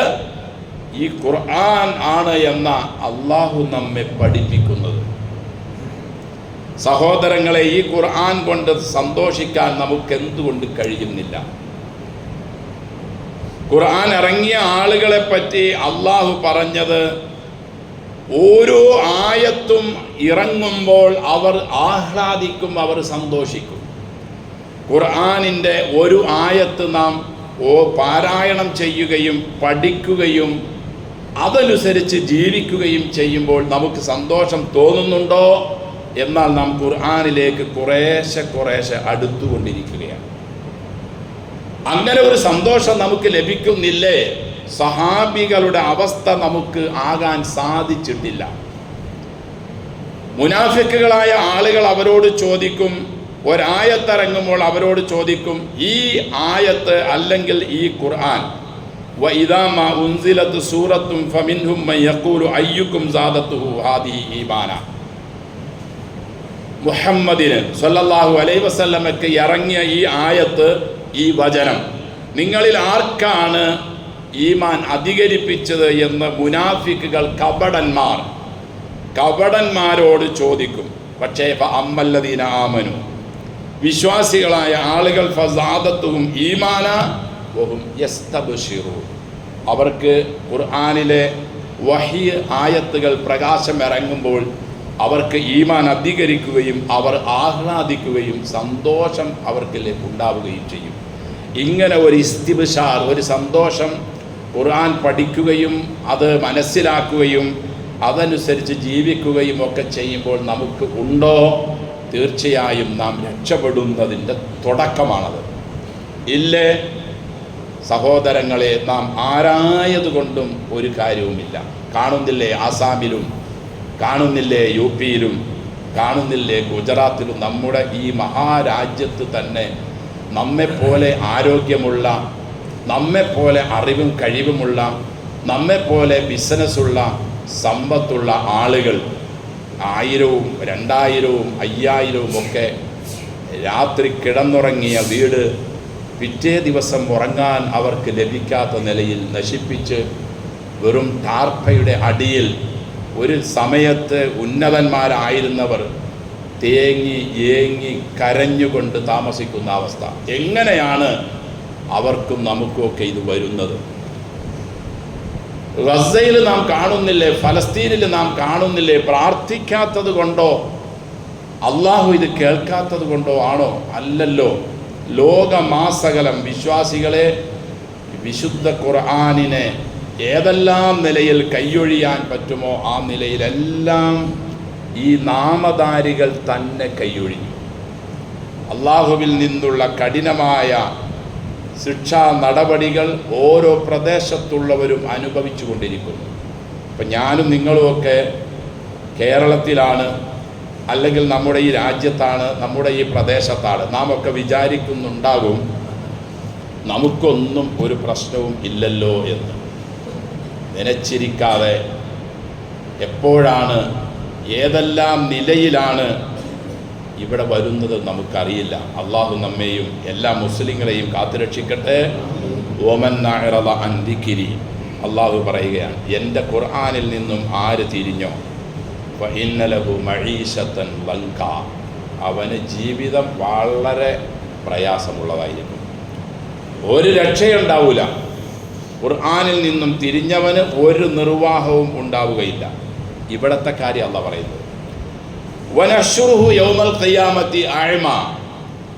ഈ ഖുർആൻ ആണ് എന്ന അള്ളാഹു നമ്മെ പഠിപ്പിക്കുന്നത്. സഹോദരങ്ങളെ, ഈ ഖുർആൻ കൊണ്ട് സന്തോഷിക്കാൻ നമുക്ക് എന്തുകൊണ്ട് കഴിയുന്നില്ല? ഖുർആൻ ഇറങ്ങിയ ആളുകളെ പറ്റി അള്ളാഹു പറഞ്ഞത്, ഓരോ ആയത്തും ഇറങ്ങുമ്പോൾ അവർ ആഹ്ലാദിക്കും, അവർ സന്തോഷിക്കും. ഖുർആനിൻ്റെ ഒരു ആയത്ത് നാം പാരായണം ചെയ്യുകയും പഠിക്കുകയും അതനുസരിച്ച് ജീവിക്കുകയും ചെയ്യുമ്പോൾ നമുക്ക് സന്തോഷം തോന്നുന്നുണ്ടോ? എന്നാൽ നാം ഖുർആനിലേക്ക് കുറേശ്ശെ അടുത്തുകൊണ്ടിരിക്കുകയാണ്. അങ്ങനെ ഒരു സന്തോഷം നമുക്ക് ലഭിക്കുന്നില്ലേ? സഹാബികളുടെ അവസ്ഥ നമുക്ക് ആകാൻ സാധിച്ചിട്ടില്ല. മുനാഫിക്കുകളായ ആളുകൾ അവരോട് ചോദിക്കും, ഒരായത്തിറങ്ങുമ്പോൾ അവരോട് ചോദിക്കും, ഈ ആയത്ത് അല്ലെങ്കിൽ ഈ ഖുർആൻ, വഇദാ മാ ഉൻസിലത് സൂറത്തും ഫമിൻഹും മൻ യഖൂലു അയ്യുക്കും സാദത്തുഹു ഹാദിഹി ഈമാന. മുഹമ്മദിന് സ്വല്ലല്ലാഹു അലൈഹി വസല്ലമക്ക് ഇറങ്ങിയ ഈ ആയത്ത്, ഈ വചനം നിങ്ങളിൽ ആർക്കാണ് ഈമാൻ അധികരിപ്പിച്ചത് എന്ന് മുനാഫിക്കുകൾ, കപടന്മാരോട് ചോദിക്കും. പക്ഷേ അമ്മല്ലദീന ആമനു, വിശ്വാസികളായ ആളുകൾ, ഫസാദത്തുഹും ഈമാന വഹും യസ്തബ്ശിറൂൻ, അവർക്ക് ഖുർആനിലെ വഹി ആയത്തുകൾ പ്രകാശം ഇറങ്ങുമ്പോൾ അവർക്ക് ഈമാൻ അധികരിക്കുകയും അവർ ആഹ്ലാദിക്കുകയും സന്തോഷം അവർക്ക് ഉണ്ടാവുകയും ചെയ്യും. ഇങ്ങനെ ഒരു ഇസ്തിബ്ശാർ, ഒരു സന്തോഷം ഖുർആൻ പഠിക്കുകയും അത് മനസ്സിലാക്കുകയും അതനുസരിച്ച് ജീവിക്കുകയും ഒക്കെ ചെയ്യുമ്പോൾ നമുക്ക് ഉണ്ടോ? തീർച്ചയായും നാം രക്ഷപ്പെടുന്നതിൻ്റെ തുടക്കമാണത്. ഇല്ലേ സഹോദരങ്ങളെ, നാം ആരായതുകൊണ്ടും ഒരു കാര്യവുമില്ല. കാണുന്നില്ലേ ആസാമിലും, കാണുന്നില്ലേ യു പിയിലും, കാണുന്നില്ലേ ഗുജറാത്തിലും, നമ്മുടെ ഈ മഹാരാജ്യത്ത് തന്നെ നമ്മെപ്പോലെ ആരോഗ്യമുള്ള, നമ്മെപ്പോലെ അറിവും കഴിവുമുള്ള, നമ്മെപ്പോലെ ബിസിനസ്സുള്ള, സമ്പത്തുള്ള ആളുകൾ 1000, 2000, 5000 ഒക്കെ രാത്രി കിടന്നുറങ്ങിയ വീട് പിറ്റേ ദിവസം ഉറങ്ങാൻ അവർക്ക് ലഭിക്കാത്ത നിലയിൽ നശിപ്പിച്ച് വെറും ടാർപ്പയുടെ അടിയിൽ ഒരു സമയത്ത് ഉന്നതന്മാരായിരുന്നവർ തേങ്ങി ഏങ്ങി കരഞ്ഞുകൊണ്ട് താമസിക്കുന്ന അവസ്ഥ. എങ്ങനെയാണ് അവർക്കും നമുക്കുമൊക്കെ ഇത് വരുന്നത്? ഗസയിൽ നാം കാണുന്നില്ലേ, ഫലസ്തീനിൽ നാം കാണുന്നില്ലേ? പ്രാർത്ഥിക്കാത്തത് കൊണ്ടോ, അള്ളാഹു ഇത് കേൾക്കാത്തത് കൊണ്ടോ ആണോ? അല്ലല്ലോ. ലോകമാസകലം വിശ്വാസികളെ വിശുദ്ധ ഖുർആനിനെ ഏതെല്ലാം നിലയിൽ കൈയൊഴിയാൻ പറ്റുമോ ആ നിലയിലെല്ലാം ഈ നാമധാരികൾ തന്നെ കൈയൊഴിഞ്ഞു. അള്ളാഹുവിൽ നിന്നുള്ള കഠിനമായ ശിക്ഷാ നടപടികൾ ഓരോ പ്രദേശത്തുള്ളവരും അനുഭവിച്ചു കൊണ്ടിരിക്കുന്നു. ഇപ്പം ഞാനും നിങ്ങളുമൊക്കെ കേരളത്തിലാണ്, അല്ലെങ്കിൽ നമ്മുടെ ഈ രാജ്യത്താണ്, നമ്മുടെ ഈ പ്രദേശത്താണ്. നാം ഒക്കെ വിചാരിക്കുന്നുണ്ടാകും നമുക്കൊന്നും ഒരു പ്രശ്നവും ഇല്ലല്ലോ എന്ന്. നനച്ചിരിക്കാതെ എപ്പോഴാണ്, ഏതെല്ലാം നിലയിലാണ് ഇവിടെ വരുന്നത് നമുക്കറിയില്ല. അള്ളാഹു നമ്മെയും എല്ലാ മുസ്ലിങ്ങളെയും കാത്തുരക്ഷിക്കട്ടെ. ഓമൻ അഅറദ അൻ ദിക്രി, അള്ളാഹു പറയുകയാണ്, എൻ്റെ ഖുർആനിൽ നിന്നും ആര് തിരിഞ്ഞോ ഫഇന്ന ലഹു മഈശത്തൻ ലങ്ക, അവന് ജീവിതം വളരെ പ്രയാസമുള്ളതായിരിക്കും, ഒരു രക്ഷയുണ്ടാവില്ല. ഖുർആനിൽ നിന്നും തിരിഞ്ഞവന് ഒരു നിർവാഹവും ഉണ്ടാവുകയില്ല. ഇവിടത്തെ കാര്യം അള്ളാഹു പറയുന്നത്. വനശ്റുഹു യൗമൽ ഖിയാമത്തി അഅമ,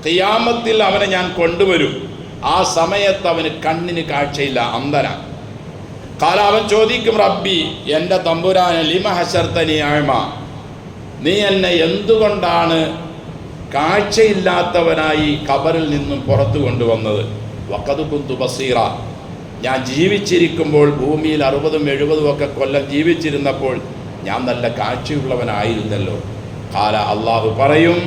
ഖിയാമത്തിൽ അവനെ ഞാൻ കൊണ്ടുവരും, ആ സമയത്ത് അവന് കണ്ണിന് കാഴ്ചയില്ല, അന്ധനാ. ഖാല, അവൻ ചോദിക്കും, റബ്ബി, എൻ്റെ തമ്പുരാനെ, ലിമ ഹശർതനി അഅമ, നീ എന്നെ എന്തുകൊണ്ടാണ് കാഴ്ചയില്ലാത്തവനായി ഖബറിൽ നിന്നും പുറത്തു കൊണ്ടുവന്നത്? വഖദ് കുന്തു ബസീറ, ഞാൻ ജീവിച്ചിരിക്കുമ്പോൾ ഭൂമിയിൽ 60, 70 ഒക്കെ കൊല്ലം ജീവിച്ചിരുന്നപ്പോൾ ഞാൻ നല്ല കാഴ്ചയുള്ളവനായിരുന്നല്ലോ. ഖാല, അള്ളാഹു പറയും,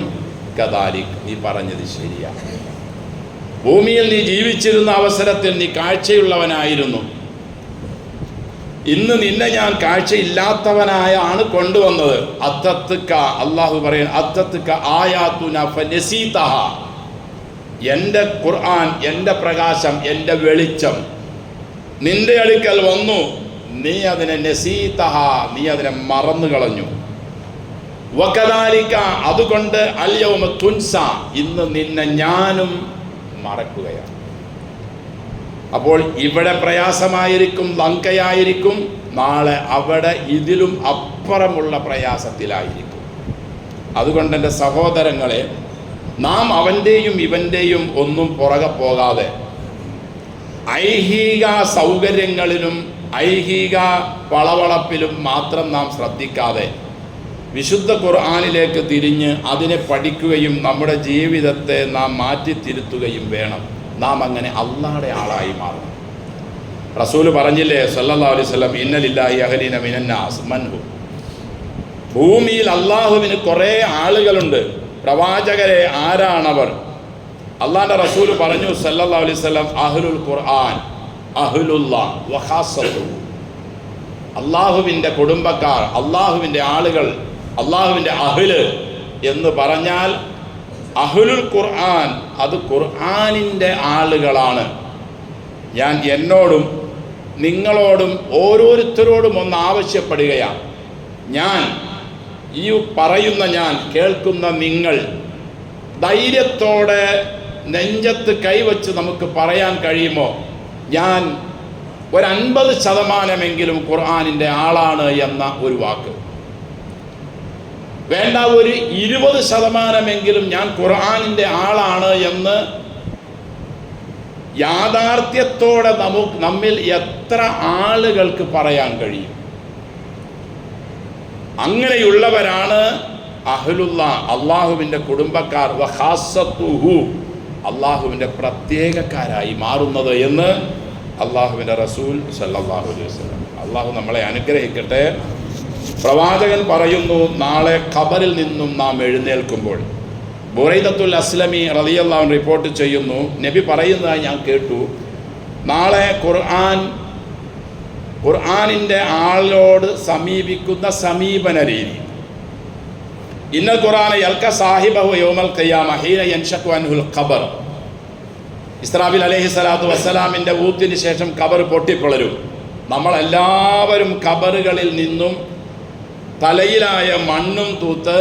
കദാലിക്, നീ പറഞ്ഞത് ശരിയാണ്. ഭൂമിയിൽ നീ ജീവിച്ചിരുന്ന അവസരത്തിൽ നീ കാഴ്ചയുള്ളവനായിരുന്നു. ഇന്ന് നിന്നെ ഞാൻ കാഴ്ചയില്ലാത്തവനായാണ് കൊണ്ടുവന്നത്. അത്തത്തുക്ക, അള്ളാഹു പറയുന്നു, അത്തത്തുക്ക ആയാത്തുന ഫനസീതഹ, എൻ്റെ ഖുർആൻ, എൻ്റെ പ്രകാശം, എൻ്റെ വെളിച്ചം നിന്റെ അടുക്കൽ വന്നു, നീ അതിനെ നസീതഹ, നീ അതിനെ മറന്നു കളഞ്ഞു. വകദാലിക, അതുകൊണ്ട് അൽയൗമ തുൻസ, ഇന്ന് നിന്നെ ഞാനും മറക്കുകയാണ്. അപ്പോൾ ഇവിടെ പ്രയാസമായിരിക്കും, ലങ്കയായിരിക്കും, നാളെ അവിടെ ഇതിലും അപ്പുറമുള്ള പ്രയാസത്തിലായിരിക്കും. അതുകൊണ്ട് എൻ്റെ സഹോദരങ്ങളെ, നാം അവൻ്റെയും ഇവൻ്റെയും ഒന്നും പുറകെ പോകാതെ ഐഹിക സൗകര്യങ്ങളിലും ഐഹിക വളവളപ്പിലും മാത്രം നാം ശ്രദ്ധിക്കാതെ വിശുദ്ധ ഖുർആനിലേക്ക് തിരിഞ്ഞ് അതിനെ പഠിക്കുകയും നമ്മുടെ ജീവിതത്തെ നാം മാറ്റിത്തിരുത്തുകയും വേണം. നാം അങ്ങനെ അള്ളാഹുടെ ആളായി മാറണം. റസൂല് പറഞ്ഞില്ലേ സല്ലല്ലാഹു അലൈഹി വസല്ലം, ഇന്ന ലില്ലാഹി അഹ്ലീന മിനന്നാസ് മൻഹു, ഭൂമിയിൽ അള്ളാഹുവിന് കുറേ ആളുകളുണ്ട്. പ്രവാചകരെ, ആരാണവർ? അള്ളാഹുവിൻ്റെ റസൂല് പറഞ്ഞു സല്ലല്ലാഹു അലൈഹി വസല്ലം, അഹ്ലുൽ ഖുർആൻ അഹ്ലുല്ലാഹ് വഖാസത്തുഹു, അള്ളാഹുവിൻ്റെ കുടുംബക്കാർ, അള്ളാഹുവിൻ്റെ ആളുകൾ, അള്ളാഹുവിൻ്റെ അഹ്ല് എന്ന് പറഞ്ഞാൽ അഹ്ലുൽ ഖുർആൻ, അത് ഖുർആനിൻ്റെ ആളുകളാണ്. ഞാൻ എന്നോടും നിങ്ങളോടും ഓരോരുത്തരോടും ഒന്ന് ആവശ്യപ്പെടുകയാണ്. ഞാൻ ഈ പറയുന്ന, ഞാൻ കേൾക്കുന്ന നിങ്ങൾ ധൈര്യത്തോടെ നെഞ്ചത്ത് കൈവച്ച് നമുക്ക് പറയാൻ കഴിയുമോ, ഞാൻ 50% ഖുർആനിൻ്റെ ആളാണ് എന്ന ഒരു വാക്ക്? വേണ്ട, 20% ഞാൻ ഖുർആനിൻ്റെ ആളാണ് എന്ന് യാഥാർത്ഥ്യത്തോടെ നമ്മിൽ എത്ര ആളുകൾക്ക് പറയാൻ കഴിയും? അങ്ങനെയുള്ളവരാണ് അഹ്ലുല്ലാഹ്, അള്ളാഹുവിൻ്റെ കുടുംബക്കാർ, വഖാസത്തുഹു, അള്ളാഹുവിൻ്റെ പ്രത്യേകക്കാരായി മാറുന്നത് എന്ന് അള്ളാഹുവിൻ്റെ റസൂൽ സല്ലല്ലാഹു അലൈഹി വസല്ലം. അള്ളാഹു നമ്മളെ അനുഗ്രഹിക്കട്ടെ. പ്രവാചകൻ പറയുന്നു, നാളെ ഖബറിൽ നിന്നും നാം എഴുന്നേൽക്കുമ്പോൾ, ബുറൈദത്തുൽ അസ്ലമി റളിയല്ലാഹു അൻഹു റിപ്പോർട്ട് ചെയ്യുന്നു, നബി പറയുന്നതായി ഞാൻ കേട്ടു, നാളെ ഖുർആനിൻ്റെ ആളോട് സമീപിക്കുന്ന സമീപന രീതി, ഇന്ന ഖുർആന യൽക സാഹിബഹു യൗമൽ ഖിയാമ ഹീന യൻഷഖു അൻഹുൽ ഖബർ. ഇസ്രാഫീൽ അലൈഹി സ്വലാത്തു വസ്സലാമിൻ്റെ ഊത്തിന് ശേഷം ഖബർ പൊട്ടിപ്പിളരും. നമ്മളെല്ലാവരും ഖബറുകളിൽ നിന്നും തലയിലായ മണ്ണും തൂത്ത്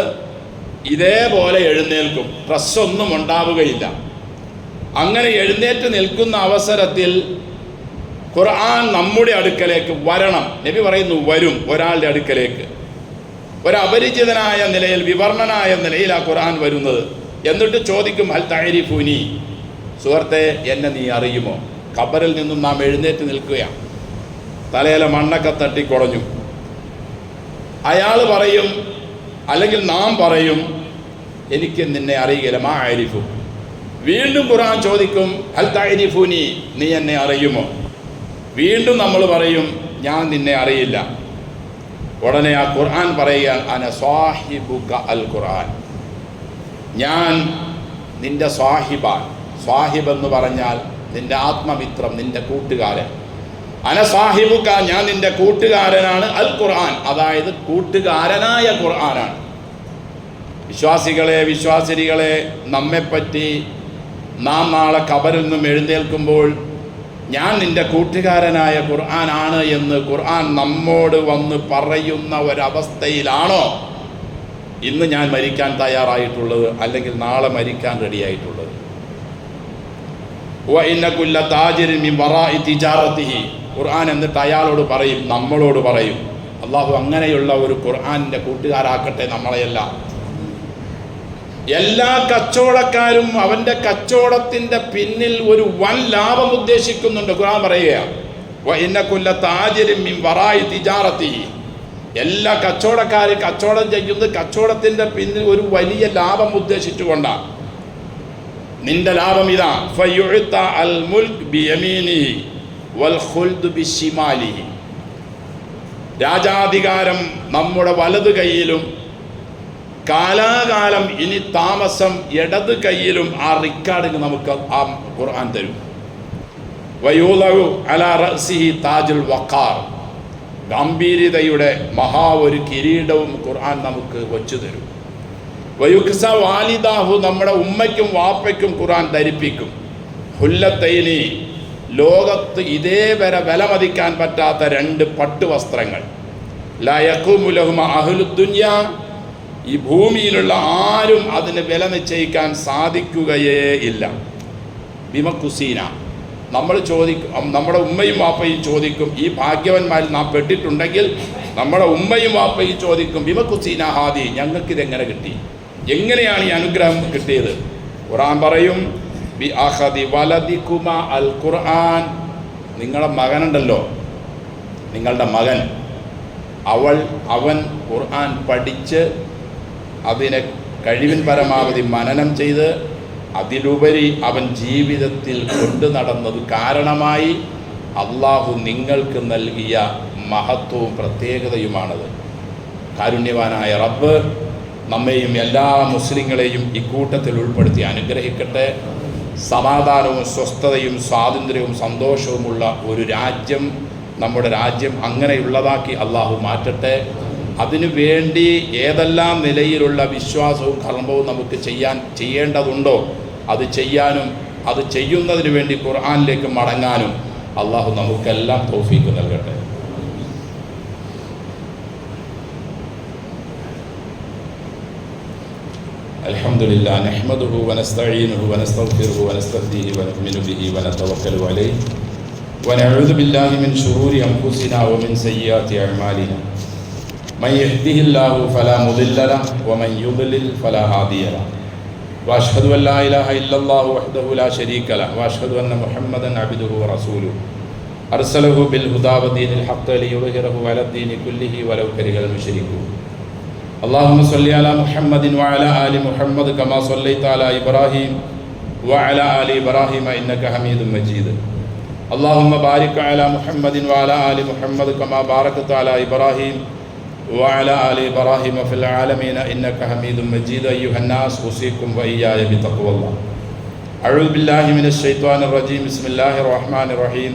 ഇതേപോലെ എഴുന്നേൽക്കും, ഡ്രസ്സൊന്നും ഉണ്ടാവുകയില്ല. അങ്ങനെ എഴുന്നേറ്റ് നിൽക്കുന്ന അവസരത്തിൽ ഖുർആൻ നമ്മുടെ അടുക്കലേക്ക് വരണം. നബി പറയുന്നു, വരും ഒരാളുടെ അടുക്കലേക്ക്. ഒരപരിചിതനായ നിലയിൽ, വിവർണനായ നിലയിൽ ആ ഖുർആൻ വരുന്നത്. എന്നിട്ട് ചോദിക്കും, ഹൽ തഅരിഫുനി, സുഹൃത്തെ, എന്നെ നീ അറിയുമോ? ഖബറിൽ നിന്നും നാം എഴുന്നേറ്റ് നിൽക്കുകയാണ്, തലയിലെ മണ്ണൊക്കെ തട്ടിക്കുടഞ്ഞു. അയാൾ പറയും, അല്ലെങ്കിൽ നാം പറയും, എനിക്ക് നിന്നെ അറിയില്ല, മാ അരിഫു. വീണ്ടും ഖുർആൻ ചോദിക്കും, ഹൽ തഅരിഫുനി, നീ എന്നെ അറിയുമോ? വീണ്ടും നമ്മൾ പറയും, ഞാൻ നിന്നെ അറിയില്ല. ഉടനെ ആ ഖുർആൻ പറയുക, അന സ്വാഹിബുക അൽ ഖുർആൻ, ഞാൻ നിന്റെ സ്വാഹിബാൻ. സ്വാഹിബ് എന്ന് പറഞ്ഞാൽ നിന്റെ ആത്മമിത്രം, നിന്റെ കൂട്ടുകാരൻ. അന സാഹിബുക, ഞാൻ നിന്റെ കൂട്ടുകാരനാണ്. അൽ ഖുർആൻ, അതായത് കൂട്ടുകാരനായ ഖുർആനാണ്. വിശ്വാസികളെ, വിശ്വാസിനികളെ, നമ്മെപ്പറ്റി നാം നാളെ ഖബറിൽ നിന്നും എഴുന്നേൽക്കുമ്പോൾ ഞാൻ നിന്റെ കൂട്ടുകാരനായ ഖുർആനാണ് എന്ന് ഖുർആൻ നമ്മോട് വന്ന് പറയുന്ന ഒരവസ്ഥയിലാണോ ഇന്ന് ഞാൻ മരിക്കാൻ തയ്യാറായിട്ടുള്ളത്, അല്ലെങ്കിൽ നാളെ മരിക്കാൻ റെഡിയായിട്ടുള്ളത്? ഖുർആൻ എന്നിട്ട് അയാളോട് പറയും, നമ്മളോട് പറയും. അള്ളാഹു അങ്ങനെയുള്ള ഒരു ഖുർആനിൻ്റെ കൂട്ടുകാരാക്കട്ടെ നമ്മളെയെല്ലാം. എല്ലാ കച്ചവടക്കാരും അവൻ്റെ കച്ചവടത്തിൻ്റെ പിന്നിൽ ഒരു വൻ ലാഭം ഉദ്ദേശിക്കുന്നുണ്ട്. ഖുർആൻ പറയുകയാണ്, എല്ലാ കച്ചവടക്കാരും കച്ചവടം ചെയ്യുന്നത് കച്ചവടത്തിൻ്റെ പിന്നിൽ ഒരു വലിയ ലാഭം ഉദ്ദേശിച്ചുകൊണ്ടാണ്. നിന്റെ ലാഭം ഇതാ, ഫയുഅത അൽ മുൽക് ബിയമീനിഹി വൽ ഖുൽദ് ബിശിമാലിഹി. രാജാധികാരം നമ്മുടെ വലത് കൈയിലും കാലാകാലം ഇനി താമസം ഇടത് കൈയിലും ആ റിക്കാർഡിങ് നമുക്ക് ആ ഖുർആൻ തരും. വയൂലഉ അലാ റഅസിഹി താജുൽ വഖാർ. ഗാംഭീര്യതയുടെ ഒരു കിരീടവും ഖുർആൻ നമുക്ക് വച്ചു തരും. വയുക്സ വാലിദാഹു, നമ്മുടെ ഉമ്മയ്ക്കും വാപ്പയ്ക്കും ഖുർആൻ ധരിപ്പിക്കും. ഹുല്ലത്തൈനി, ലോകത്ത് ഇതേവരെ വിലമതിക്കാൻ പറ്റാത്ത 2 പട്ടുവസ്ത്രങ്ങൾ. ലാ യഖൂമു ലഹുമ അഹ്ലുദ്ദുനിയ, ഈ ഭൂമിയിലുള്ള ആരും അതിന് വില നിശ്ചയിക്കാൻ സാധിക്കുകയേ ഇല്ല. ബിമക്കുസീന, നമ്മൾ ചോദിക്കും, നമ്മുടെ ഉമ്മയും വാപ്പയും ചോദിക്കും, ഈ ഭാഗ്യവന്മാരിൽ നാം പെട്ടിട്ടുണ്ടെങ്കിൽ നമ്മുടെ ഉമ്മയും വാപ്പയും ചോദിക്കും, ബിമക്കുസീന ഹാദി, ഞങ്ങൾക്കിതെങ്ങനെ കിട്ടി, എങ്ങനെയാണ് ഈ അനുഗ്രഹം കിട്ടിയത്? ഖുർആൻ പറയും, ബി അഖദി വലദികുമ അൽ ഖുർആൻ, നിങ്ങളുടെ മകനുണ്ടല്ലോ, നിങ്ങളുടെ മകൻ, അവൻ ഖുർആൻ പഠിച്ച് അതിനെ കഴിവിൻ പരമാവധി മനനം ചെയ്ത് അതിലുപരി അവൻ ജീവിതത്തിൽ കൊണ്ടു നടന്നത് കാരണമായി അള്ളാഹു നിങ്ങൾക്ക് നൽകിയ മഹത്വവും പ്രത്യേകതയുമാണത്. കാരുണ്യവാനായ റബ്ബ് നമ്മെയും എല്ലാ മുസ്ലിങ്ങളെയും ഇക്കൂട്ടത്തിൽ ഉൾപ്പെടുത്തി അനുഗ്രഹിക്കട്ടെ. സമാധാനവും സ്വസ്ഥതയും സ്വാതന്ത്ര്യവും സന്തോഷവുമുള്ള ഒരു രാജ്യം, നമ്മുടെ രാജ്യം അങ്ങനെയുള്ളതാക്കി അള്ളാഹു മാറ്റട്ടെ. അതിനു വേണ്ടി ഏതെല്ലാം നിലയിലുള്ള വിശ്വാസവും കർമ്മവും നമുക്ക് ചെയ്യേണ്ടതുണ്ടോ അത് ചെയ്യാനും അത് ചെയ്യുന്നതിന് വേണ്ടി ഖുർആനിലേക്ക് മടങ്ങാനും അള്ളാഹു നമുക്കെല്ലാം തൗഫീഖ് നൽകട്ടെ. അൽഹംദുലില്ലാഹ് നഹ്മദുഹു വനസ്തഈനുഹു വനസ്തഗ്ഫിറുഹു വനസ്തഹ്ദീഹി വനുഅ്മിനു ബിഹി വനതവക്കലു അലൈഹി വനഊദു ബില്ലാഹി മിൻ ശുറൂരി അൻഫുസിനാ വമിൻ സയ്യിആതി അഅ്മാലിനാ മൻ യഹ്ദിഹില്ലാഹു ഫലാ മുദില്ല ലഹു വമൻ യുദ്ലിൽ ഫലാ ഹാദിയ ലഹു വഅശ്ഹദു അൻ ലാ ഇലാഹ ഇല്ലല്ലാഹു വഹ്ദഹു ലാ ശരീക ലഹു വഅശ്ഹദു അന്ന മുഹമ്മദൻ അബ്ദുഹു വറസൂലുഹു അർസലഹു ബിൽ ഹുദാ വദീനിൽ ഹഖ് ലിയുദ്ഹിറഹു അലദ്ദീനി കുല്ലിഹി വലൗ കരിഹൽ മുശ്രികൂൻ. اللهم صل على محمد وعلى آل محمد كما صليت على إبراهيم وعلى آل إبراهيم إنك حميد مجيد. اللهم بارك على محمد وعلى آل محمد كما باركت على إبراهيم وعلى آل إبراهيم في العالمين إنك حميد مجيد. أيها الناس أوصيكم وإياي بتقوى الله. أعوذ بالله من الشيطان الرجيم. بسم الله الرحمن الرحيم.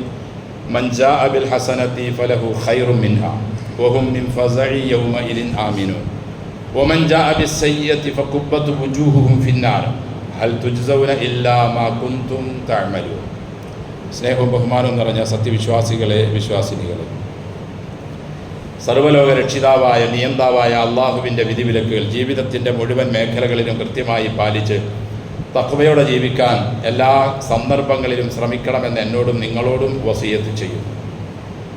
من جاء بالحسنة فله خير منها وهم من فزع يومئذ آمنون ومن جاء بالسيئة فكبت وجوههم في النار هل تجزون إلا ما كنتم تعملون. സ്നേഹവും ബഹുമാനവും നിറഞ്ഞ സത്യവിശ്വാസികളെ, വിശ്വാസിനികളെ, സർവ്വലോക രക്ഷിതാവായ നിയന്താവായ അള്ളാഹുവിൻ്റെ വിധിവിലക്കുകൾ ജീവിതത്തിൻ്റെ മുഴുവൻ മേഖലകളിലും കൃത്യമായി പാലിച്ച് തഖ്വയോടെ ജീവിക്കാൻ എല്ലാ സന്ദർഭങ്ങളിലും ശ്രമിക്കണമെന്ന് എന്നോടും നിങ്ങളോടും വസിയത്ത് ചെയ്യും.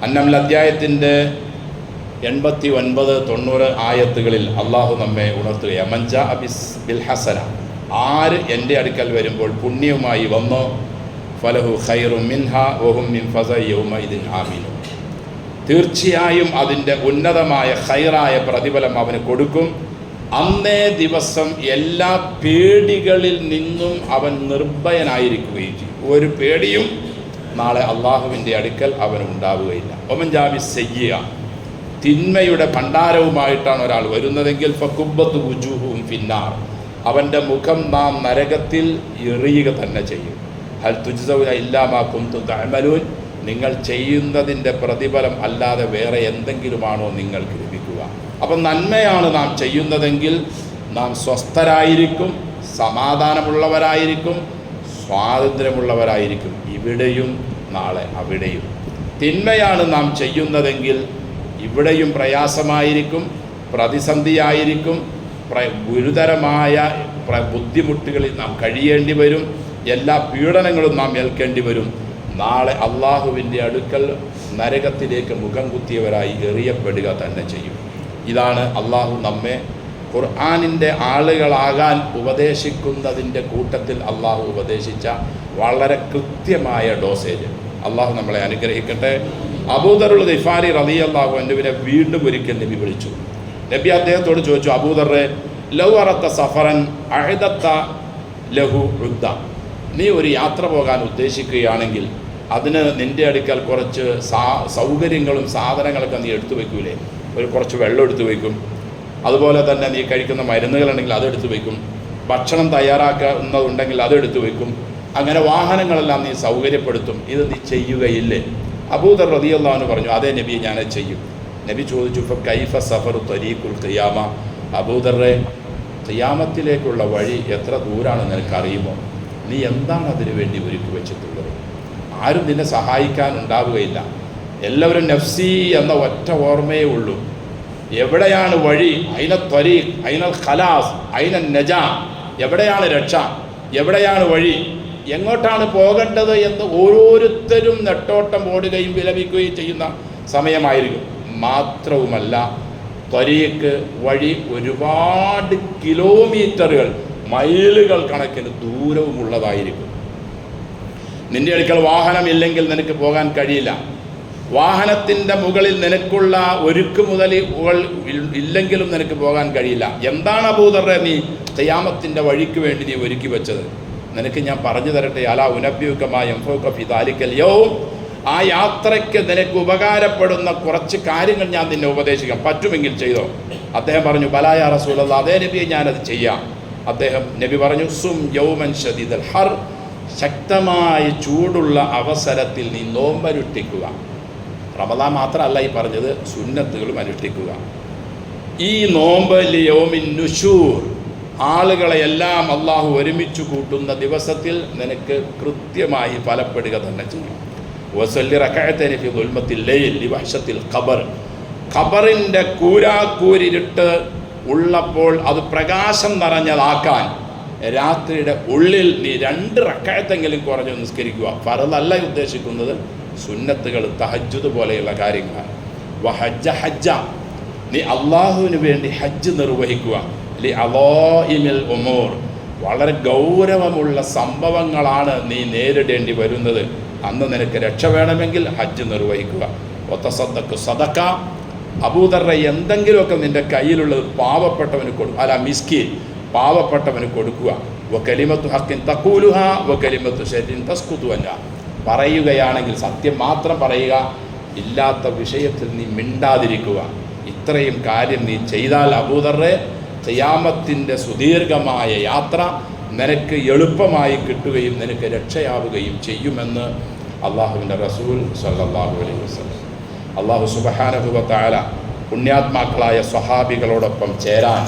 അന്നംൽ അധ്യായത്തിൻ്റെ 89, 90 ആയത്തുകളിൽ അള്ളാഹു നമ്മെ ഉണർത്തുകയാണ്. മൻജാ ബിൽ ഹസന, ആര് എൻ്റെ അടുക്കൽ വരുമ്പോൾ പുണ്യവുമായി വന്നോ, ഫലഹു ഖൈറും മിൻഹ വഹും മിൻ ഫസഇ യൗമഇദിൻ ആമിനൂൻ, തീർച്ചയായും അതിൻ്റെ ഉന്നതമായ ഖൈറായ പ്രതിഫലം അവന് കൊടുക്കും. അന്നേ ദിവസം എല്ലാ പേടികളിൽ നിന്നും അവൻ നിർഭയനായിരിക്കുകയും ചെയ്യും. ഒരു പേടിയും നാളെ അള്ളാഹുവിൻ്റെ അടുക്കൽ അവന് ഉണ്ടാവുകയില്ല. ഒമൻ ജാബി സയ്യിഅ, തിന്മയുടെ ഭണ്ഡാരവുമായിട്ടാണ് ഒരാൾ വരുന്നതെങ്കിൽ ഫകുബ്ബത്തു വുജൂഹും ഫിന്നാർ, അവൻ്റെ മുഖം നാം നരകത്തിൽ എറിയുക തന്നെ ചെയ്യും. ഹൽ തുജ്സൗന ഇല്ലാ മാ കുന്തും തഅമലൂൻ, നിങ്ങൾ ചെയ്യുന്നതിൻ്റെ പ്രതിഫലം അല്ലാതെ വേറെ എന്തെങ്കിലുമാണോ നിങ്ങൾക്ക് ലഭിക്കുക? അപ്പം നന്മയാണ് നാം ചെയ്യുന്നതെങ്കിൽ നാം സ്വസ്ഥരായിരിക്കും, സമാധാനമുള്ളവരായിരിക്കും, സ്വാതന്ത്ര്യമുള്ളവരായിരിക്കും, ഇവിടെയും നാളെ അവിടെയും. തിന്മയാണ് നാം ചെയ്യുന്നതെങ്കിൽ ഇവിടെയും പ്രയാസമായിരിക്കും, പ്രതിസന്ധിയായിരിക്കും, ഗുരുതരമായ ബുദ്ധിമുട്ടുകളിൽ നാം കഴിയേണ്ടി വരും, എല്ലാ പീഡനങ്ങളും നാം ഏൽക്കേണ്ടി വരും. നാളെ അള്ളാഹുവിൻ്റെ അടുക്കൽ നരകത്തിലേക്ക് മുഖം കുത്തിയവരായി എറിയപ്പെടുക തന്നെ ചെയ്യും. ഇതാണ് അള്ളാഹു നമ്മെ ഖുർആനിൻ്റെ ആളുകളാകാൻ ഉപദേശിക്കുന്നതിൻ്റെ കൂട്ടത്തിൽ അള്ളാഹു ഉപദേശിച്ച വളരെ കൃത്യമായ ഡോസേജ്. അള്ളാഹു നമ്മളെ അനുഗ്രഹിക്കട്ടെ. അബൂദറുൽ ഗിഫാരി റളിയല്ലാഹു അൻഹുവിനെ വീണ്ടും ഒരിക്കൽ നബി വിളിച്ചു. നബി അദ്ദേഹത്തോട് ചോദിച്ചു, അബൂദറെ, ലൗ അറത്ത സഫറൻ അഅദത്ത ലഹു ഉദ്ദ, നീ ഒരു യാത്ര പോകാൻ ഉദ്ദേശിക്കുകയാണെങ്കിൽ അതിന് നിൻ്റെ അടുക്കൽ കുറച്ച് സൗകര്യങ്ങളും സാധനങ്ങളൊക്കെ നീ എടുത്തു വയ്ക്കൂലേ? കുറച്ച് വെള്ളം എടുത്തു വയ്ക്കും, അതുപോലെ തന്നെ നീ കഴിക്കുന്ന മരുന്നുകളുണ്ടെങ്കിൽ അതെടുത്ത് വയ്ക്കും, ഭക്ഷണം തയ്യാറാക്കുന്നതുണ്ടെങ്കിൽ അതെടുത്ത് വയ്ക്കും, അങ്ങനെ വാഹനങ്ങളെല്ലാം നീ സൗകര്യപ്പെടുത്തും. ഇത് നീ ചെയ്യുകയില്ലേ? അബൂദർ റളിയല്ലാഹു അൻഹു പറഞ്ഞു, അതേ നബിയെ ഞാനത് ചെയ്യും. നബി ചോദിച്ചു, കൈഫ സഫറു തരീഖുൽ ഖിയാമ, അബൂദർറെ ഖിയാമത്തിലേക്കുള്ള വഴി എത്ര ദൂരാണെന്ന് നിനക്കറിയുമോ? നീ എന്താണ് അതിനു വേണ്ടി ഒരുക്കി വെച്ചിട്ടുള്ളത്? ആരും നിന്നെ സഹായിക്കാൻ ഉണ്ടാവുകയില്ല. എല്ലാവരും നഫ്സി എന്ന ഒറ്റ ഓർമ്മയേ ഉള്ളൂ. എവിടെയാണ് വഴി? അയിന ത്വരീഖ്, അയിനൽ ഖലാസ്, അയിനൽ നജാ, എവിടെയാണ് രക്ഷ, എവിടെയാണ് വഴി, എങ്ങോട്ടാണ് പോകേണ്ടത് എന്ന് ഓരോരുത്തരും നെട്ടോട്ടം ഓടുകയും വിലപിക്കുകയും ചെയ്യുന്ന സമയമായിരിക്കും. മാത്രവുമല്ല, ത്വരീഖ് വഴി ഒരുപാട് കിലോമീറ്ററുകൾ, മൈലുകൾ കണക്കിന് ദൂരവുമുള്ളതായിരിക്കും. നിന്റെ അടുക്കൽ വാഹനമില്ലെങ്കിൽ നിനക്ക് പോകാൻ കഴിയില്ല. വാഹനത്തിൻ്റെ മുകളിൽ നിനക്കുള്ള ഒരുക്ക് മുതലുകൾ ഇല്ലെങ്കിലും നിനക്ക് പോകാൻ കഴിയില്ല. എന്താണ് അബൂദർറെ നീ ഖിയാമത്തിൻ്റെ വഴിക്ക് വേണ്ടി നീ ഒരുക്കി വെച്ചത്? നിനക്ക് ഞാൻ പറഞ്ഞു തരട്ടെ. അലാ ഉനബ്ബിയുക യൻഫഉക ഫീ ദാലിക്കൽ യൗം, ആ യാത്രയ്ക്ക് നിനക്ക് ഉപകാരപ്പെടുന്ന കുറച്ച് കാര്യങ്ങൾ ഞാൻ നിന്നെ ഉപദേശിക്കാം, പറ്റുമെങ്കിൽ ചെയ്തോ. അദ്ദേഹം പറഞ്ഞു, ബലാ യാ റസൂലല്ലാഹ്, അതേ നബിയെ ഞാനത് ചെയ്യാം. നബി പറഞ്ഞു, സും യൗമൻ ശദീദൽ ഹർ, ശക്തമായ ചൂടുള്ള അവസരത്തിൽ നീ നോമ്പനുഷ്ഠിക്കുക. റമദാൻ മാത്രമല്ല ഈ പറഞ്ഞത്, സുന്നത്തുകളും അനുഷ്ഠിക്കുക. ഈ നോമ്പ് ലിയൗമിൻ നുശൂർ, ആളുകളെ എല്ലാം അള്ളാഹു ഒരുമിച്ച് കൂട്ടുന്ന ദിവസത്തിൽ നിനക്ക് കൃത്യമായി ഫലപ്പെടുക തന്നെ ചെയ്യും. വസല്ലി റകഅതൈനി ഫി ദുൽമത്തിൽ ലൈൽ ലിവഹ്ശത്തിൽ ഖബർ, ഖബറിൻ്റെ കൂരാക്കൂരിട്ട് ഉള്ളപ്പോൾ അത് പ്രകാശം നിറഞ്ഞതാക്കാൻ രാത്രിയുടെ ഉള്ളിൽ നീ 2 റകഅത്തെങ്കിലും കുറഞ്ഞു നിസ്കരിക്കുക. ഫർളല്ല ഉദ്ദേശിക്കുന്നത്, സുന്നത്തുകൾ, തഹജ്ജുദ് പോലെയുള്ള കാര്യങ്ങളാണ്. ഹജ്ജ, നീ അള്ളാഹുവിന് വേണ്ടി ഹജ്ജ് നിർവഹിക്കുക. ലി അളാഇമിൽ ഉമൂർ, വളരെ ഗൗരവമുള്ള സംഭവങ്ങളാണ് നീ നേരിടേണ്ടി വരുന്നത്. അന്ന് നിനക്ക് രക്ഷ വേണമെങ്കിൽ ഹജ്ജ് നിർവഹിക്കുക. ഒത്തസദ്ദക്ക് സദക്ക, അബൂദർറെ എന്തെങ്കിലുമൊക്കെ നിൻ്റെ കയ്യിലുള്ളത് പാവപ്പെട്ടവന് കൊടുക്കുക. അല്ല, മിസ്കീൻ, പാവപ്പെട്ടവന് കൊടുക്കുക. വകലിമത്തു ഹഖിൻ തഖൂലുഹ വകലിമത്തു ശർരിൻ തസ്കുതു അൻഹ, പറയുകയാണെങ്കിൽ സത്യം മാത്രം പറയുക, ഇല്ലാത്ത വിഷയത്തിൽ നീ മിണ്ടാതിരിക്കുക. ഇത്രയും കാര്യം നീ ചെയ്താൽ അബൂദർറെ ഖിയാമത്തിൻ്റെ സുദീർഘമായ യാത്ര നിനക്ക് എളുപ്പമായി കിട്ടുകയും നിനക്ക് രക്ഷയാവുകയും ചെയ്യുമെന്ന് അള്ളാഹുവിൻ്റെ റസൂൽ സല്ലല്ലാഹു അലൈഹി വസല്ലം. അള്ളാഹു സുബ്ഹാനഹു വ തആല പുണ്യാത്മാക്കളായ സ്വഹാബികളോടൊപ്പം ചേരാൻ,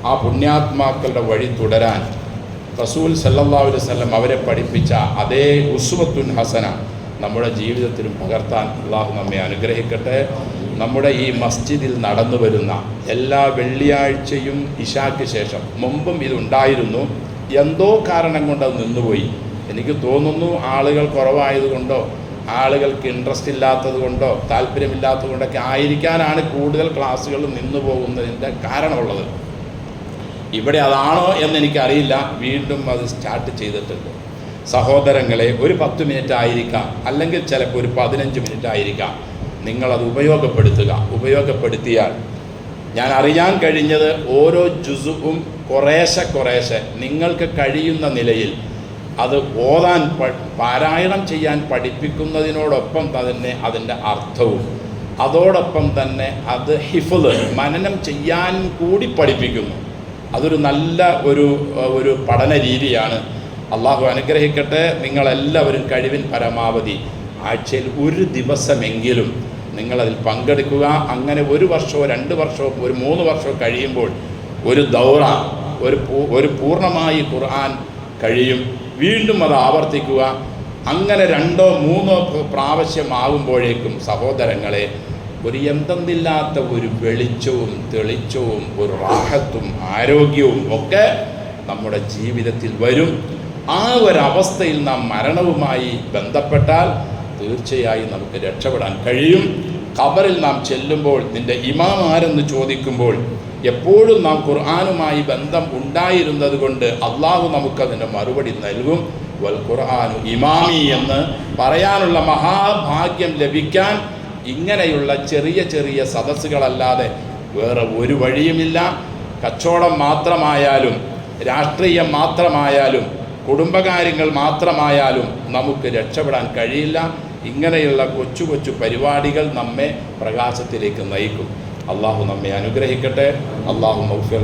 ആ പുണ്യാത്മാക്കളുടെ വഴി തുടരാൻ റസൂൽ സല്ലല്ലാഹു അലൈഹി വസല്ലം അവരെ പഠിപ്പിച്ച അതേ ഉസ്വത്തുൻ ഹസന നമ്മുടെ ജീവിതത്തിലും പകർത്താൻ അള്ളാഹു നമ്മെ അനുഗ്രഹിക്കട്ടെ. നമ്മുടെ ഈ മസ്ജിദിൽ നടന്നു വരുന്ന എല്ലാ വെള്ളിയാഴ്ചയും ഇശാക്ക് ശേഷം, മുമ്പും ഇതുണ്ടായിരുന്നു, എന്തോ കാരണം കൊണ്ട് അത് നിന്നുപോയി. എനിക്ക് തോന്നുന്നു ആളുകൾ കുറവായതുകൊണ്ടോ ആളുകൾക്ക് ഇൻട്രസ്റ്റ് ഇല്ലാത്തത് കൊണ്ടോ താല്പര്യമില്ലാത്തത് കൊണ്ടൊക്കെ ആയിരിക്കാനാണ് കൂടുതൽ ക്ലാസ്സുകൾ നിന്നു പോകുന്നതിൻ്റെ കാരണമുള്ളത്. ഇവിടെ അതാണോ എന്നെനിക്കറിയില്ല. വീണ്ടും അത് സ്റ്റാർട്ട് ചെയ്തിട്ടുണ്ട്. സഹോദരങ്ങളെ, ഒരു 10 മിനിറ്റ് ആയിരിക്കാം, അല്ലെങ്കിൽ ചിലപ്പോൾ ഒരു 15 മിനിറ്റ് ആയിരിക്കാം. നിങ്ങളത് ഉപയോഗപ്പെടുത്തിയാൽ, ഞാൻ അറിയാൻ കഴിഞ്ഞത് ഓരോ ജുസുവും കുറേശ്ശെ നിങ്ങൾക്ക് കഴിയുന്ന നിലയിൽ അത് ഓതാൻ, പാരായണം ചെയ്യാൻ പഠിപ്പിക്കുന്നതിനോടൊപ്പം തന്നെ അതിൻ്റെ അർത്ഥവും, അതോടൊപ്പം തന്നെ അത് ഹിഫ്ള്, മനനം ചെയ്യാൻ കൂടി പഠിപ്പിക്കുന്നു. അതൊരു നല്ല ഒരു പഠന രീതിയാണ്. അള്ളാഹു അനുഗ്രഹിക്കട്ടെ. നിങ്ങളെല്ലാവരും കഴിവിൻ പരമാവധി ആഴ്ചയിൽ ഒരു ദിവസമെങ്കിലും നിങ്ങളതിൽ പങ്കെടുക്കുക. അങ്ങനെ 1 വർഷമോ 2 വർഷമോ 3 വർഷമോ കഴിയുമ്പോൾ ഒരു ദൗറ, ഒരു പൂർണ്ണമായി ഖുർആൻ കഴിയും. വീണ്ടും അത് ആവർത്തിക്കുക. അങ്ങനെ 2ഓ 3ഓ പ്രാവശ്യമാകുമ്പോഴേക്കും സഹോദരങ്ങളെ, ഒരു എന്തെന്നില്ലാത്ത ഒരു വെളിച്ചവും തെളിച്ചവും ഒരു റാഹത്തും ആരോഗ്യവും ഒക്കെ നമ്മുടെ ജീവിതത്തിൽ വരും. ആ ഒരവസ്ഥയിൽ നാം മരണവുമായി ബന്ധപ്പെട്ടാൽ തീർച്ചയായും നമുക്ക് രക്ഷപ്പെടാൻ കഴിയും. ഖബറിൽ നാം ചെല്ലുമ്പോൾ നിൻ്റെ ഇമാം ആരെന്ന് ചോദിക്കുമ്പോൾ എപ്പോഴും നാം ഖുർആനുമായി ബന്ധം ഉണ്ടായിരുന്നത് കൊണ്ട് അള്ളാഹു നമുക്കതിൻ്റെ മറുപടി നൽകും. വൽ ഖുർആനു ഇമാമി എന്ന് പറയാനുള്ള മഹാഭാഗ്യം ലഭിക്കാൻ ഇങ്ങനെയുള്ള ചെറിയ സദസ്സുകളല്ലാതെ വേറെ ഒരു വഴിയുമില്ല. കച്ചവടം മാത്രമായാലും, രാഷ്ട്രീയം മാത്രമായാലും, കുടുംബകാര്യങ്ങൾ മാത്രമായാലും നമുക്ക് രക്ഷപ്പെടാൻ കഴിയില്ല. ഇങ്ങനെയുള്ള കൊച്ചു പരിപാടികൾ നമ്മെ പ്രകാശത്തിലേക്ക് നയിക്കും. അള്ളാഹു നമ്മെ അനുഗ്രഹിക്കട്ടെ. അള്ളാഹു മഗ്ഫിർ